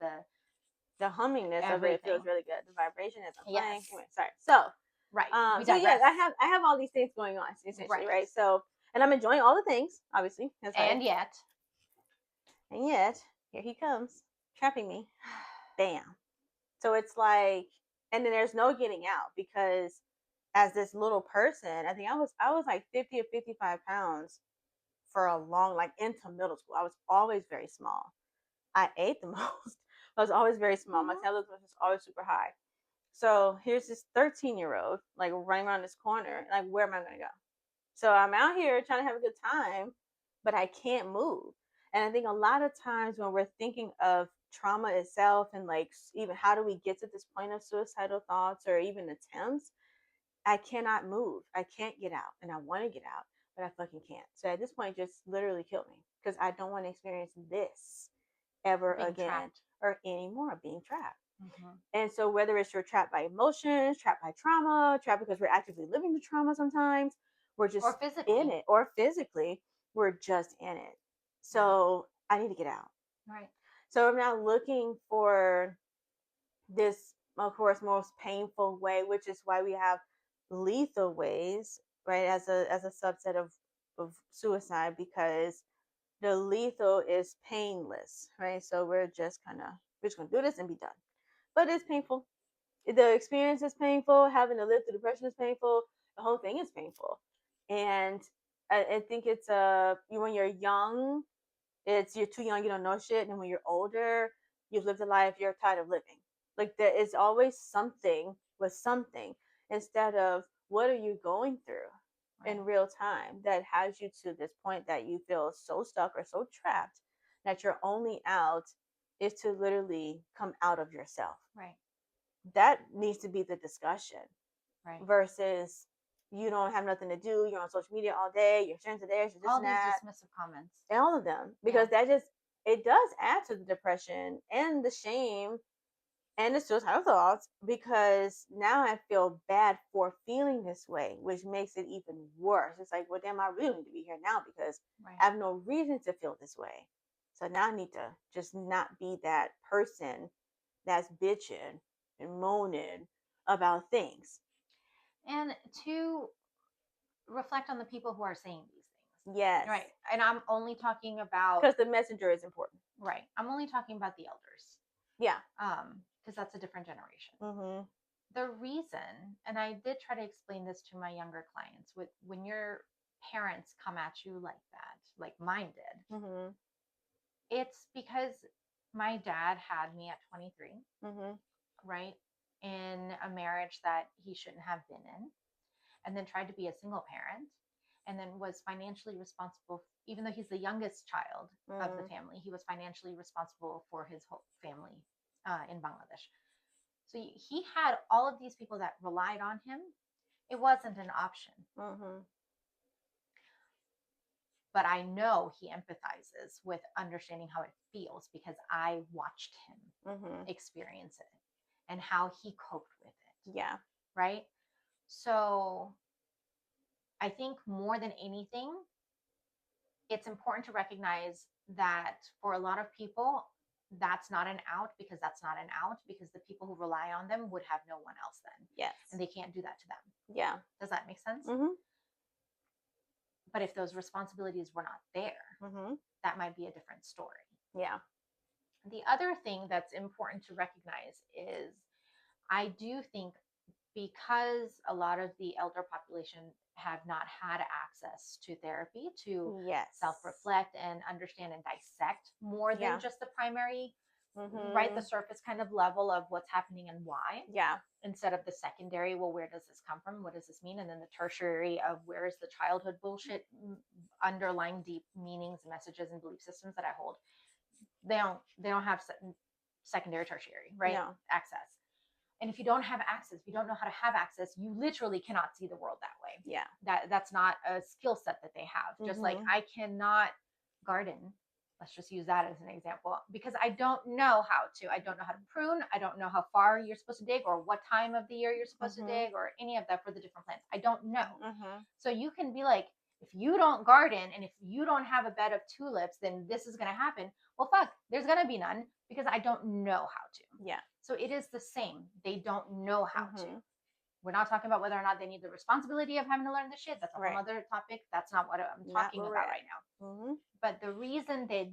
Speaker 2: the hummingness of it feels really good. The vibration as I'm playing.
Speaker 1: Yes.
Speaker 2: Anyway, sorry. So
Speaker 1: right.
Speaker 2: So yeah, I have all these things going on essentially, right? So, and I'm enjoying all the things, obviously.
Speaker 1: And yet,
Speaker 2: here he comes, trapping me. Bam. So it's like, and then there's no getting out because as this little person, I think I was like 50 or 55 pounds for a long, like into middle school. I was always very small. I ate the most. I was always very small. My intelligence was just always super high. So here's this 13-year-old like running around this corner. Like, where am I going to go? So I'm out here trying to have a good time, but I can't move. And I think a lot of times when we're thinking of trauma itself and like even how do we get to this point of suicidal thoughts or even attempts, I cannot move. I can't get out, and I want to get out, but I fucking can't. So at this point, just literally kill me because I don't want to experience this ever
Speaker 1: being
Speaker 2: again
Speaker 1: trapped.
Speaker 2: or anymore being trapped. And so whether it's you're trapped by emotions, trapped by trauma, trapped because we're actively living the trauma sometimes, we're just in it, or physically, we're just in it. So I need to get out.
Speaker 1: Right.
Speaker 2: So I'm now looking for this, of course, most painful way, which is why we have lethal ways, right, as a subset of suicide, because the lethal is painless, right? So we're just gonna do this and be done. But it's painful. The experience is painful. Having to live through depression is painful. The whole thing is painful. And I think it's when you're young, you're too young, you don't know shit, and when you're older, you've lived a life, you're tired of living. Like there is always something with something instead of what are you going through in real time that has you to this point that you feel so stuck or so trapped that your only out is to literally come out of yourself.
Speaker 1: Right.
Speaker 2: That needs to be the discussion.
Speaker 1: Right.
Speaker 2: Versus you don't have nothing to do, you're on social media all day, you're sharing to this, you're
Speaker 1: all these dismissive comments.
Speaker 2: And all of them. Because that just, it does add to the depression and the shame and the suicidal thoughts, because now I feel bad for feeling this way, which makes it even worse. It's like, well, damn, I really need to be here now because I have no reason to feel this way. So now I need to just not be that person that's bitching and moaning about things.
Speaker 1: And to reflect on the people who are saying these things.
Speaker 2: Yes.
Speaker 1: Right. And I'm only talking about,
Speaker 2: because the messenger is important.
Speaker 1: Right. I'm only talking about the elders.
Speaker 2: Yeah.
Speaker 1: Because that's a different generation. The reason, and I did try to explain this to my younger clients, when your parents come at you like that, like mine did, it's because my dad had me at 23, right, in a marriage that he shouldn't have been in, and then tried to be a single parent, and then was financially responsible, even though he's the youngest child of the family, he was financially responsible for his whole family in Bangladesh. So he had all of these people that relied on him. It wasn't an option. But I know he empathizes with understanding how it feels because I watched him experience it and how he coped with it.
Speaker 2: Yeah.
Speaker 1: Right? So I think more than anything, it's important to recognize that for a lot of people, that's not an out, because that's not an out, because the people who rely on them would have no one else then.
Speaker 2: Yes.
Speaker 1: And they can't do that to them.
Speaker 2: Yeah.
Speaker 1: Does that make sense? But if those responsibilities were not there, that might be a different story.
Speaker 2: Yeah.
Speaker 1: The other thing that's important to recognize is I do think because a lot of the elder population have not had access to therapy to self-reflect and understand and dissect more than just the primary, right, the surface kind of level of what's happening and why.
Speaker 2: Yeah.
Speaker 1: Instead of the secondary, well, where does this come from? What does this mean? And then the tertiary of where is the childhood bullshit underlying deep meanings, messages, and belief systems that I hold. They don't have secondary, tertiary, right?
Speaker 2: No.
Speaker 1: Access. And if you don't have access, if you don't know how to have access, you literally cannot see the world that way.
Speaker 2: Yeah.
Speaker 1: That's not a skill set that they have. Just like I cannot garden. Let's just use that as an example, because I don't know how to. I don't know how to prune. I don't know how far you're supposed to dig or what time of the year you're supposed to dig or any of that for the different plants. I don't know. So you can be like, if you don't garden and if you don't have a bed of tulips, then this is going to happen. Well, fuck, there's going to be none because I don't know how to.
Speaker 2: Yeah.
Speaker 1: So it is the same. They don't know how to. We're not talking about whether or not they need the responsibility of having to learn the shit. That's a whole other topic. That's not what I'm talking about right now. But the reason they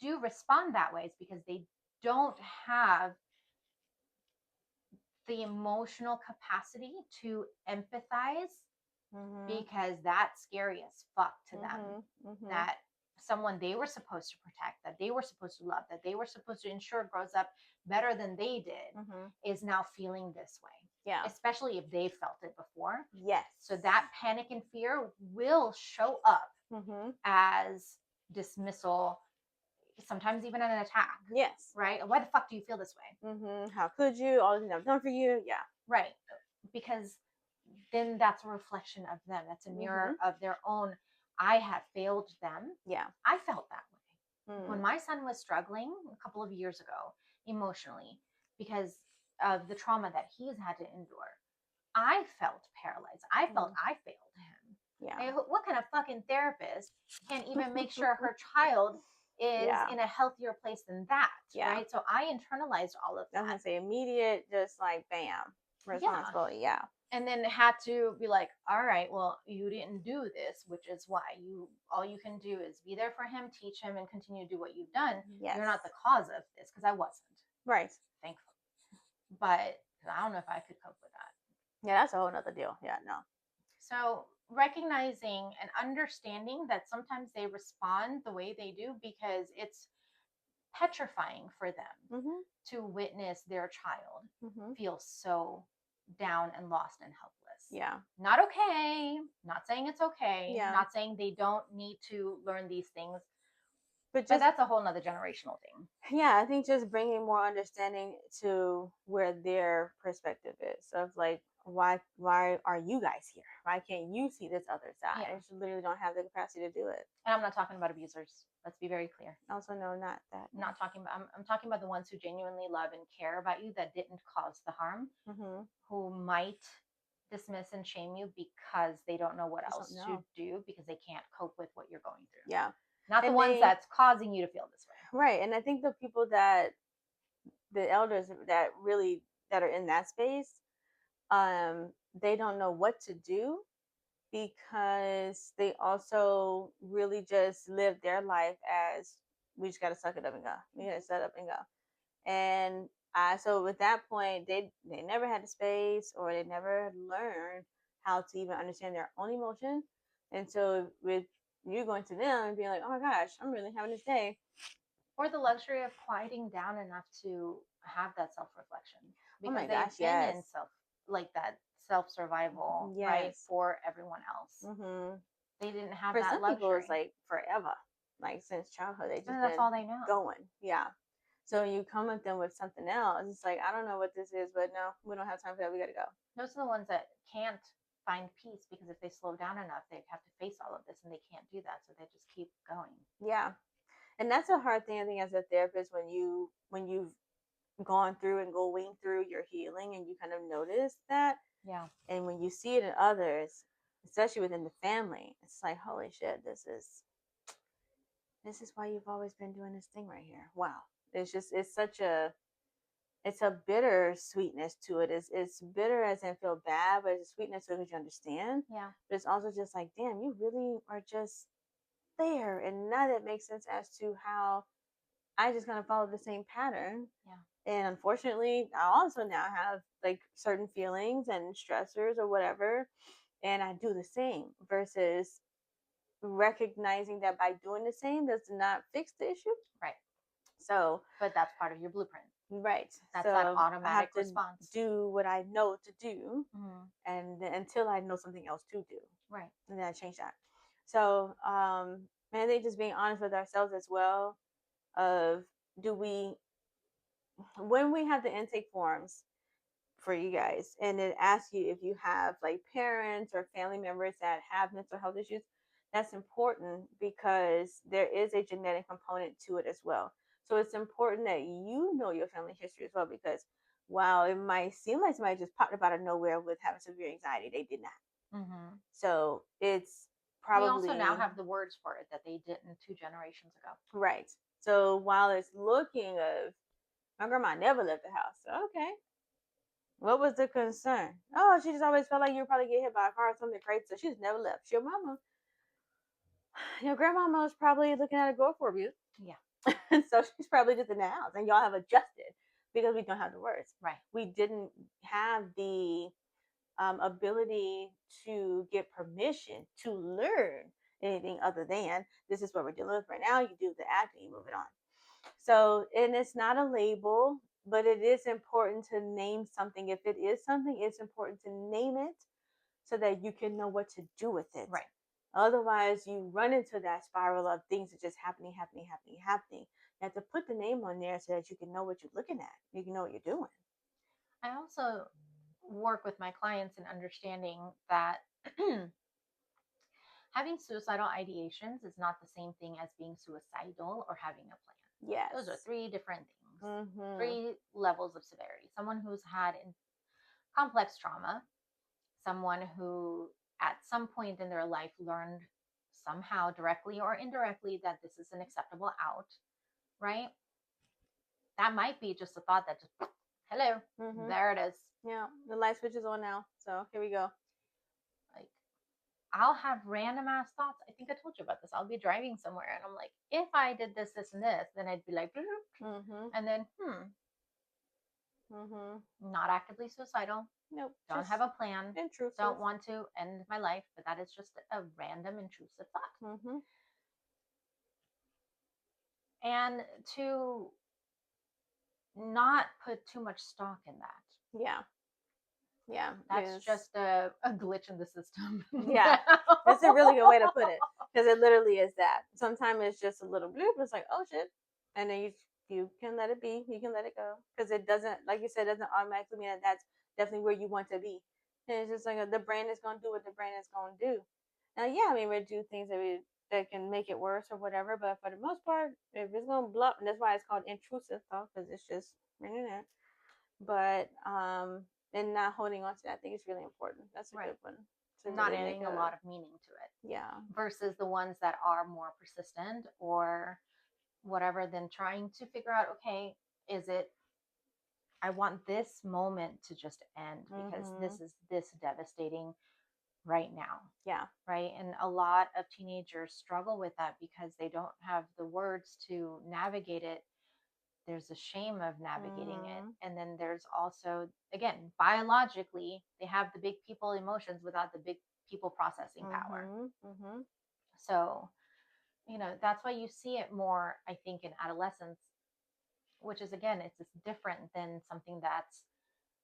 Speaker 1: do respond that way is because they don't have the emotional capacity to empathize, because that's scary as fuck to them. That someone they were supposed to protect, that they were supposed to love, that they were supposed to ensure grows up better than they did, is now feeling this way.
Speaker 2: Yeah.
Speaker 1: Especially if they felt it before.
Speaker 2: Yes.
Speaker 1: So that panic and fear will show up as dismissal, sometimes even an attack.
Speaker 2: Yes.
Speaker 1: Right? Why the fuck do you feel this way?
Speaker 2: How could you? All the things I've done for you. Yeah.
Speaker 1: Right. Because then that's a reflection of them. That's a mirror of their own. I have failed them.
Speaker 2: Yeah.
Speaker 1: I felt that way. When my son was struggling a couple of years ago emotionally because of the trauma that he's had to endure, I felt paralyzed. I felt I failed him.
Speaker 2: Yeah.
Speaker 1: What kind of fucking therapist can even make sure her child is in a healthier place than that?
Speaker 2: Yeah.
Speaker 1: Right. So I internalized all of that.
Speaker 2: I was gonna say immediate, just like bam, responsibility. Yeah.
Speaker 1: And then had to be like, all right, well, you didn't do this, which is why all you can do is be there for him, teach him, and continue to do what you've done.
Speaker 2: Yes.
Speaker 1: You're not the cause of this, because I wasn't.
Speaker 2: Right.
Speaker 1: Thankfully. But I don't know if I could cope with that.
Speaker 2: Yeah, that's a whole nother deal. Yeah, no.
Speaker 1: So recognizing and understanding that sometimes they respond the way they do because it's petrifying for them to witness their child feel so down and lost and helpless.
Speaker 2: Yeah.
Speaker 1: Not okay. Not saying it's okay. Yeah. Not saying they don't need to learn these things. But that's a whole nother generational thing.
Speaker 2: Yeah, I think just bringing more understanding to where their perspective is of like, why are you guys here? Why can't you see this other side? Yeah. You literally don't have the capacity to do it.
Speaker 1: And I'm not talking about abusers. Let's be very clear.
Speaker 2: Also, no, not that.
Speaker 1: I'm not talking about. I'm talking about the ones who genuinely love and care about you, that didn't cause the harm, who might dismiss and shame you because they don't know what else to do, because they can't cope with what you're going through.
Speaker 2: Yeah.
Speaker 1: Not the ones that's causing you to feel this way.
Speaker 2: Right. And I think the people the elders that are in that space, they don't know what to do, because they also really just live their life as, we just got to suck it up and go. We got to set up and go. And so with that point, they never had the space, or they never learned how to even understand their own emotion. And so with you going to them and being like, oh my gosh, I'm really having this day.
Speaker 1: Or the luxury of quieting down enough to have that self-reflection. Because they've been in that self-survival, right, for everyone else. They didn't have that luxury. For some people,
Speaker 2: it's like forever, like since childhood. They just
Speaker 1: that's all they know.
Speaker 2: Going. Yeah. So you come at them with something else. It's like, I don't know what this is, but no, we don't have time for that. We got to go.
Speaker 1: Those are the ones that can't find peace, because if they slow down enough, they have to face all of this, and they can't do that. So they just keep going.
Speaker 2: Yeah. And that's a hard thing, I think, as a therapist, when you've gone through and going through your healing, and you kind of notice that.
Speaker 1: Yeah.
Speaker 2: And when you see it in others, especially within the family, it's like, holy shit, this is why you've always been doing this thing right here. Wow. It's a bitter sweetness to it. It's bitter as in feel bad, but it's a sweetness because you understand.
Speaker 1: Yeah.
Speaker 2: But it's also just like, damn, you really are just there. And now that makes sense as to how I just kind of follow the same pattern.
Speaker 1: Yeah.
Speaker 2: And unfortunately, I also now have like certain feelings and stressors or whatever, and I do the same, versus recognizing that by doing the same does not fix the issue.
Speaker 1: Right.
Speaker 2: So,
Speaker 1: but that's part of your blueprint.
Speaker 2: Right.
Speaker 1: That's that automatic response.
Speaker 2: Do what I know to do, and until I know something else to do.
Speaker 1: Right.
Speaker 2: And then I change that. So, I think just being honest with ourselves as well, of when we have the intake forms, for you guys, and it asks you if you have like parents or family members that have mental health issues. That's important because there is a genetic component to it as well. So it's important that you know your family history as well, because while it might seem like somebody just popped up out of nowhere with having severe anxiety, they did not.
Speaker 1: Mm-hmm.
Speaker 2: So it's
Speaker 1: We also
Speaker 2: probably
Speaker 1: now have the words for it that they didn't 2 generations ago.
Speaker 2: right. So while it's looking of my grandma never left the house. So, okay. What was the concern? Oh, she just always felt like you would probably get hit by a car or something crazy. So she just never left. Your mama, your grandmama was probably looking at a girl for abuse.
Speaker 1: Yeah.
Speaker 2: And so she's probably just in the house. And y'all have adjusted because we don't have the words.
Speaker 1: Right.
Speaker 2: We didn't have the ability to get permission to learn anything other than this is what we're dealing with right now. You do the acting, you move it on. So, and it's not a label, but it is important to name something. If it is something, it's important to name it so that you can know what to do with it.
Speaker 1: Right.
Speaker 2: Otherwise, you run into that spiral of things that just happening. You have to put the name on there so that you can know what you're looking at. You can know what you're doing.
Speaker 1: I also work with my clients in understanding that having suicidal ideations is not the same thing as being suicidal or having a plan.
Speaker 2: Yes.
Speaker 1: Those are 3 different things.
Speaker 2: Mm-hmm.
Speaker 1: 3 levels of severity. Someone who's had complex trauma, someone who at some point in their life learned somehow directly or indirectly that this is an acceptable out, right? That might be just a thought that just, hello, there it is.
Speaker 2: Yeah, the light switch is on now. So here we go.
Speaker 1: Like, I'll have random ass thoughts. I think I told you about this. I'll be driving somewhere and I'm like, if I did this, this, and this, then I'd be like, and then, not actively suicidal.
Speaker 2: Nope.
Speaker 1: Don't have a plan.
Speaker 2: Intrusive.
Speaker 1: Don't want to end my life, but that is just a random intrusive thought. And to not put too much stock in that.
Speaker 2: Yeah. Yeah.
Speaker 1: That's just a glitch in the system.
Speaker 2: Yeah. That's a really good way to put it. Because it literally is that. Sometimes it's just a little bloop. It's like, oh shit. And then you can let it be. You can let it go. Because it doesn't, like you said, it doesn't automatically mean that that's definitely where you want to be. And it's just like the brain is going to do what the brain is going to do. Now, yeah, I mean, we do things that can make it worse or whatever. But for the most part, if it's going to blow up, and that's why it's called intrusive thought, because it's just in there. But, and not holding on to that, I think it's really important. That's a good one.
Speaker 1: Not really adding a lot of meaning to it.
Speaker 2: Yeah.
Speaker 1: Versus the ones that are more persistent or whatever, then trying to figure out, okay, is it, I want this moment to just end because this is this devastating right now.
Speaker 2: Yeah.
Speaker 1: Right. And a lot of teenagers struggle with that because they don't have the words to navigate it. There's a shame of navigating it. And then there's also, again, biologically, they have the big people emotions without the big people processing power. So, that's why you see it more, I think, in adolescence, which is, again, it's different than something that's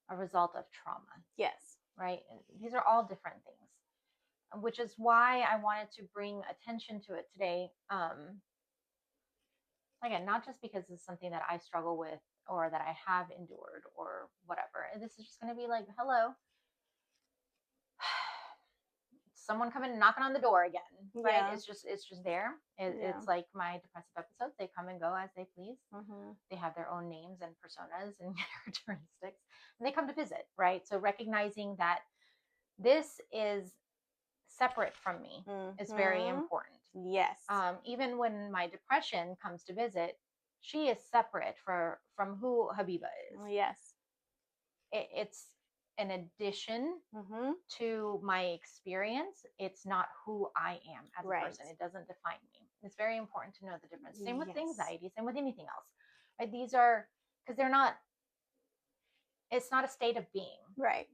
Speaker 1: a result of trauma.
Speaker 2: Yes.
Speaker 1: Right. And these are all different things, which is why I wanted to bring attention to it today. Again, not just because it's something that I struggle with or that I have endured or whatever. And this is just going to be like, hello, someone coming knocking on the door again, right? Yeah. It's just there. It's like my depressive episodes. They come and go as they please. They have their own names and personas and characteristics, and they come to visit, right? So recognizing that this is separate from me is very important.
Speaker 2: Yes.
Speaker 1: Even when my depression comes to visit, she is separate from who Habiba is.
Speaker 2: Yes.
Speaker 1: It's an addition to my experience. It's not who I am as a person. It doesn't define me. It's very important to know the difference. Same with anxiety, same with anything else. Right? These are, because it's not a state of being.
Speaker 2: Right.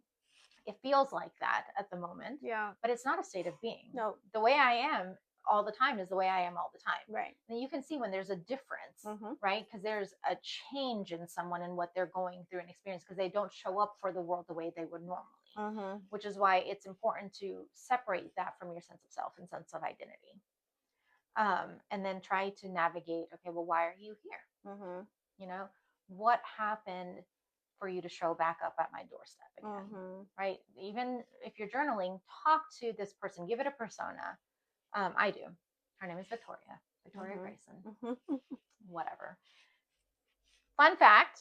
Speaker 1: It feels like that at the moment.
Speaker 2: Yeah.
Speaker 1: But it's not a state of being.
Speaker 2: No.
Speaker 1: The way I am all the time is the way I am all the time.
Speaker 2: Right.
Speaker 1: And you can see when there's a difference, right? Because there's a change in someone and what they're going through and experience because they don't show up for the world the way they would normally, which is why it's important to separate that from your sense of self and sense of identity. And then try to navigate, okay, well, why are you here? What happened for you to show back up at my doorstep again, right? Even if you're journaling, talk to this person, give it a persona. I do. Her name is Victoria Grayson, whatever. Fun fact,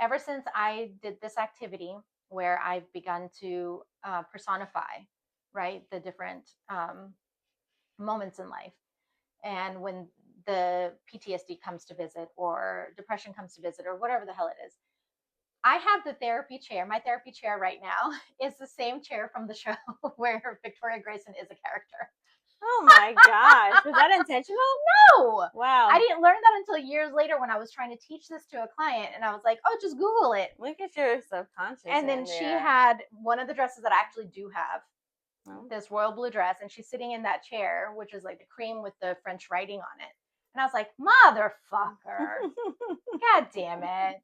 Speaker 1: ever since I did this activity where I've begun to personify, right, the different moments in life, and when the PTSD comes to visit or depression comes to visit or whatever the hell it is, I have the therapy chair. My therapy chair right now is the same chair from the show where Victoria Grayson is a character.
Speaker 2: Oh my gosh. Was that intentional?
Speaker 1: No.
Speaker 2: Wow.
Speaker 1: I didn't learn that until years later when I was trying to teach this to a client, and I was like, oh, just Google it.
Speaker 2: Look at your subconscious.
Speaker 1: And then she had one of the dresses that I actually do have, this royal blue dress, and she's sitting in that chair, which is like the cream with the French writing on it. And I was like, motherfucker. God damn it.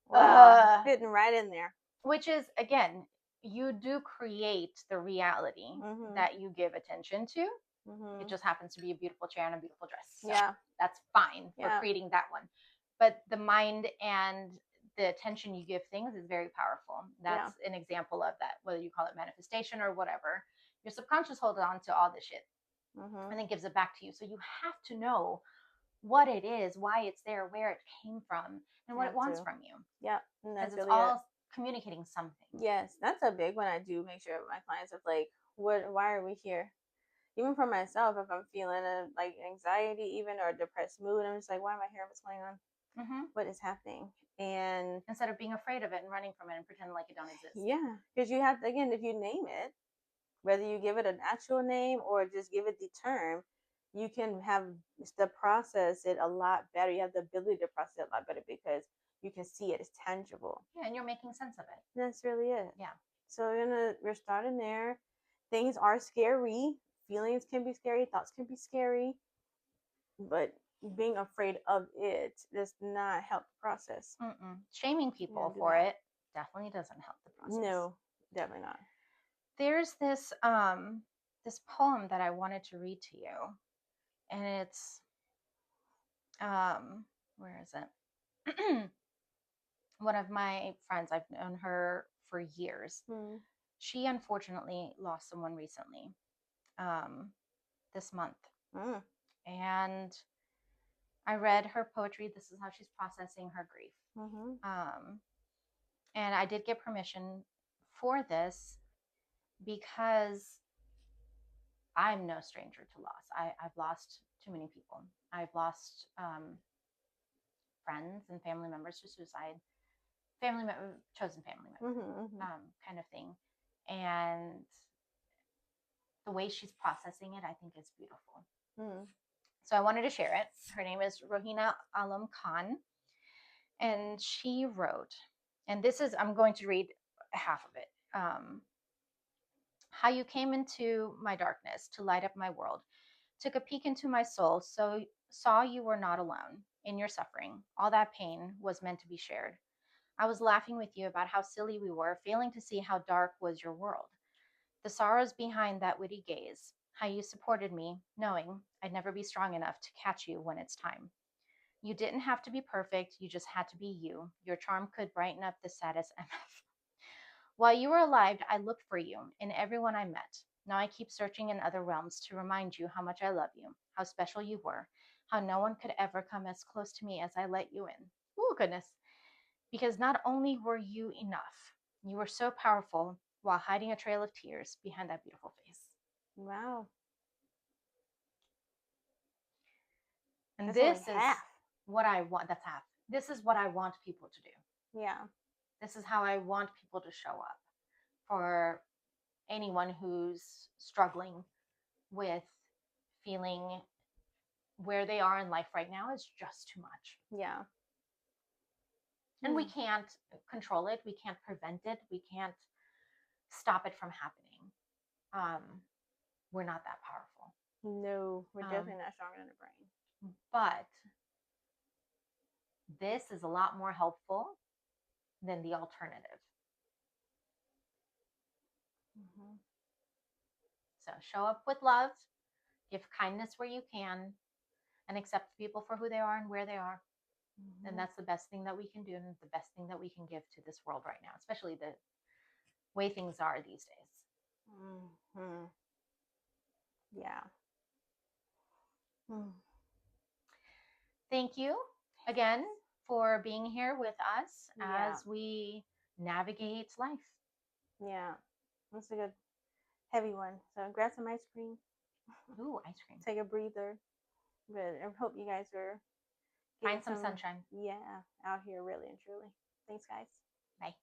Speaker 2: Wow. Fitting right in there.
Speaker 1: Which is, again, you do create the reality that you give attention to. It just happens to be a beautiful chair and a beautiful dress. So that's fine for creating that one. But the mind and the attention you give things is very powerful. That's an example of that, whether you call it manifestation or whatever. Your subconscious holds on to all this shit and then gives it back to you. So you have to know what it is, why it's there, where it came from, and what it wants from you.
Speaker 2: Yeah.
Speaker 1: Because it's all communicating something.
Speaker 2: Yes, that's a big one. I do make sure my clients are like, why are we here? Even for myself, if I'm feeling like anxiety even or a depressed mood, I'm just like, why am I here? What's going on? What is happening? And
Speaker 1: instead of being afraid of it and running from it and pretending like it don't exist.
Speaker 2: Yeah, because you have to, again, if you name it, whether you give it an actual name or just give it the term, you can have the process it a lot better. You have the ability to process it a lot better because you can see it. It's tangible.
Speaker 1: Yeah, and you're making sense of it.
Speaker 2: That's really it.
Speaker 1: Yeah.
Speaker 2: So we're starting there. Things are scary. Feelings can be scary. Thoughts can be scary. But being afraid of it does not help the process.
Speaker 1: Shaming people for it definitely doesn't help the process.
Speaker 2: No, definitely not.
Speaker 1: There's this this poem that I wanted to read to you, and it's where is it? One of my friends, I've known her for years. She unfortunately lost someone recently, this month, and I read her poetry. This is how she's processing her grief. And I did get permission for this because I'm no stranger to loss. I've lost too many people. I've lost friends and family members to suicide, chosen family members, kind of thing. And the way she's processing it, I think is beautiful. So I wanted to share it. Her name is Rohina Alam Khan. And she wrote, and this is, I'm going to read half of it. How you came into my darkness to light up my world, took a peek into my soul, so saw you were not alone in your suffering. All that pain was meant to be shared. I was laughing with you about how silly we were, failing to see how dark was your world. The sorrows behind that witty gaze, how you supported me, knowing I'd never be strong enough to catch you when it's time. You didn't have to be perfect, you just had to be you. Your charm could brighten up the saddest MF. While you were alive, I looked for you in everyone I met. Now I keep searching in other realms to remind you how much I love you, how special you were, how no one could ever come as close to me as I let you in. Oh, goodness. Because not only were you enough, you were so powerful while hiding a trail of tears behind that beautiful face.
Speaker 2: Wow.
Speaker 1: And this is what I want. That's half. This is what I want people to do.
Speaker 2: Yeah.
Speaker 1: This is how I want people to show up for anyone who's struggling with feeling where they are in life right now is just too much.
Speaker 2: Yeah.
Speaker 1: And we can't control it. We can't prevent it. We can't stop it from happening. We're not that powerful.
Speaker 2: No, we're definitely not stronger than the brain.
Speaker 1: But this is a lot more helpful than the alternative. So show up with love, give kindness where you can, and accept people for who they are and where they are. And that's the best thing that we can do, and the best thing that we can give to this world right now, especially the way things are these days.
Speaker 2: Yeah.
Speaker 1: Thank you again for being here with us as we navigate life.
Speaker 2: Yeah. That's a good heavy one. So grab some ice cream.
Speaker 1: Ooh, ice cream.
Speaker 2: Take a breather. But I hope you guys are
Speaker 1: find some sunshine.
Speaker 2: Yeah, out here really and truly. Thanks, guys.
Speaker 1: Bye.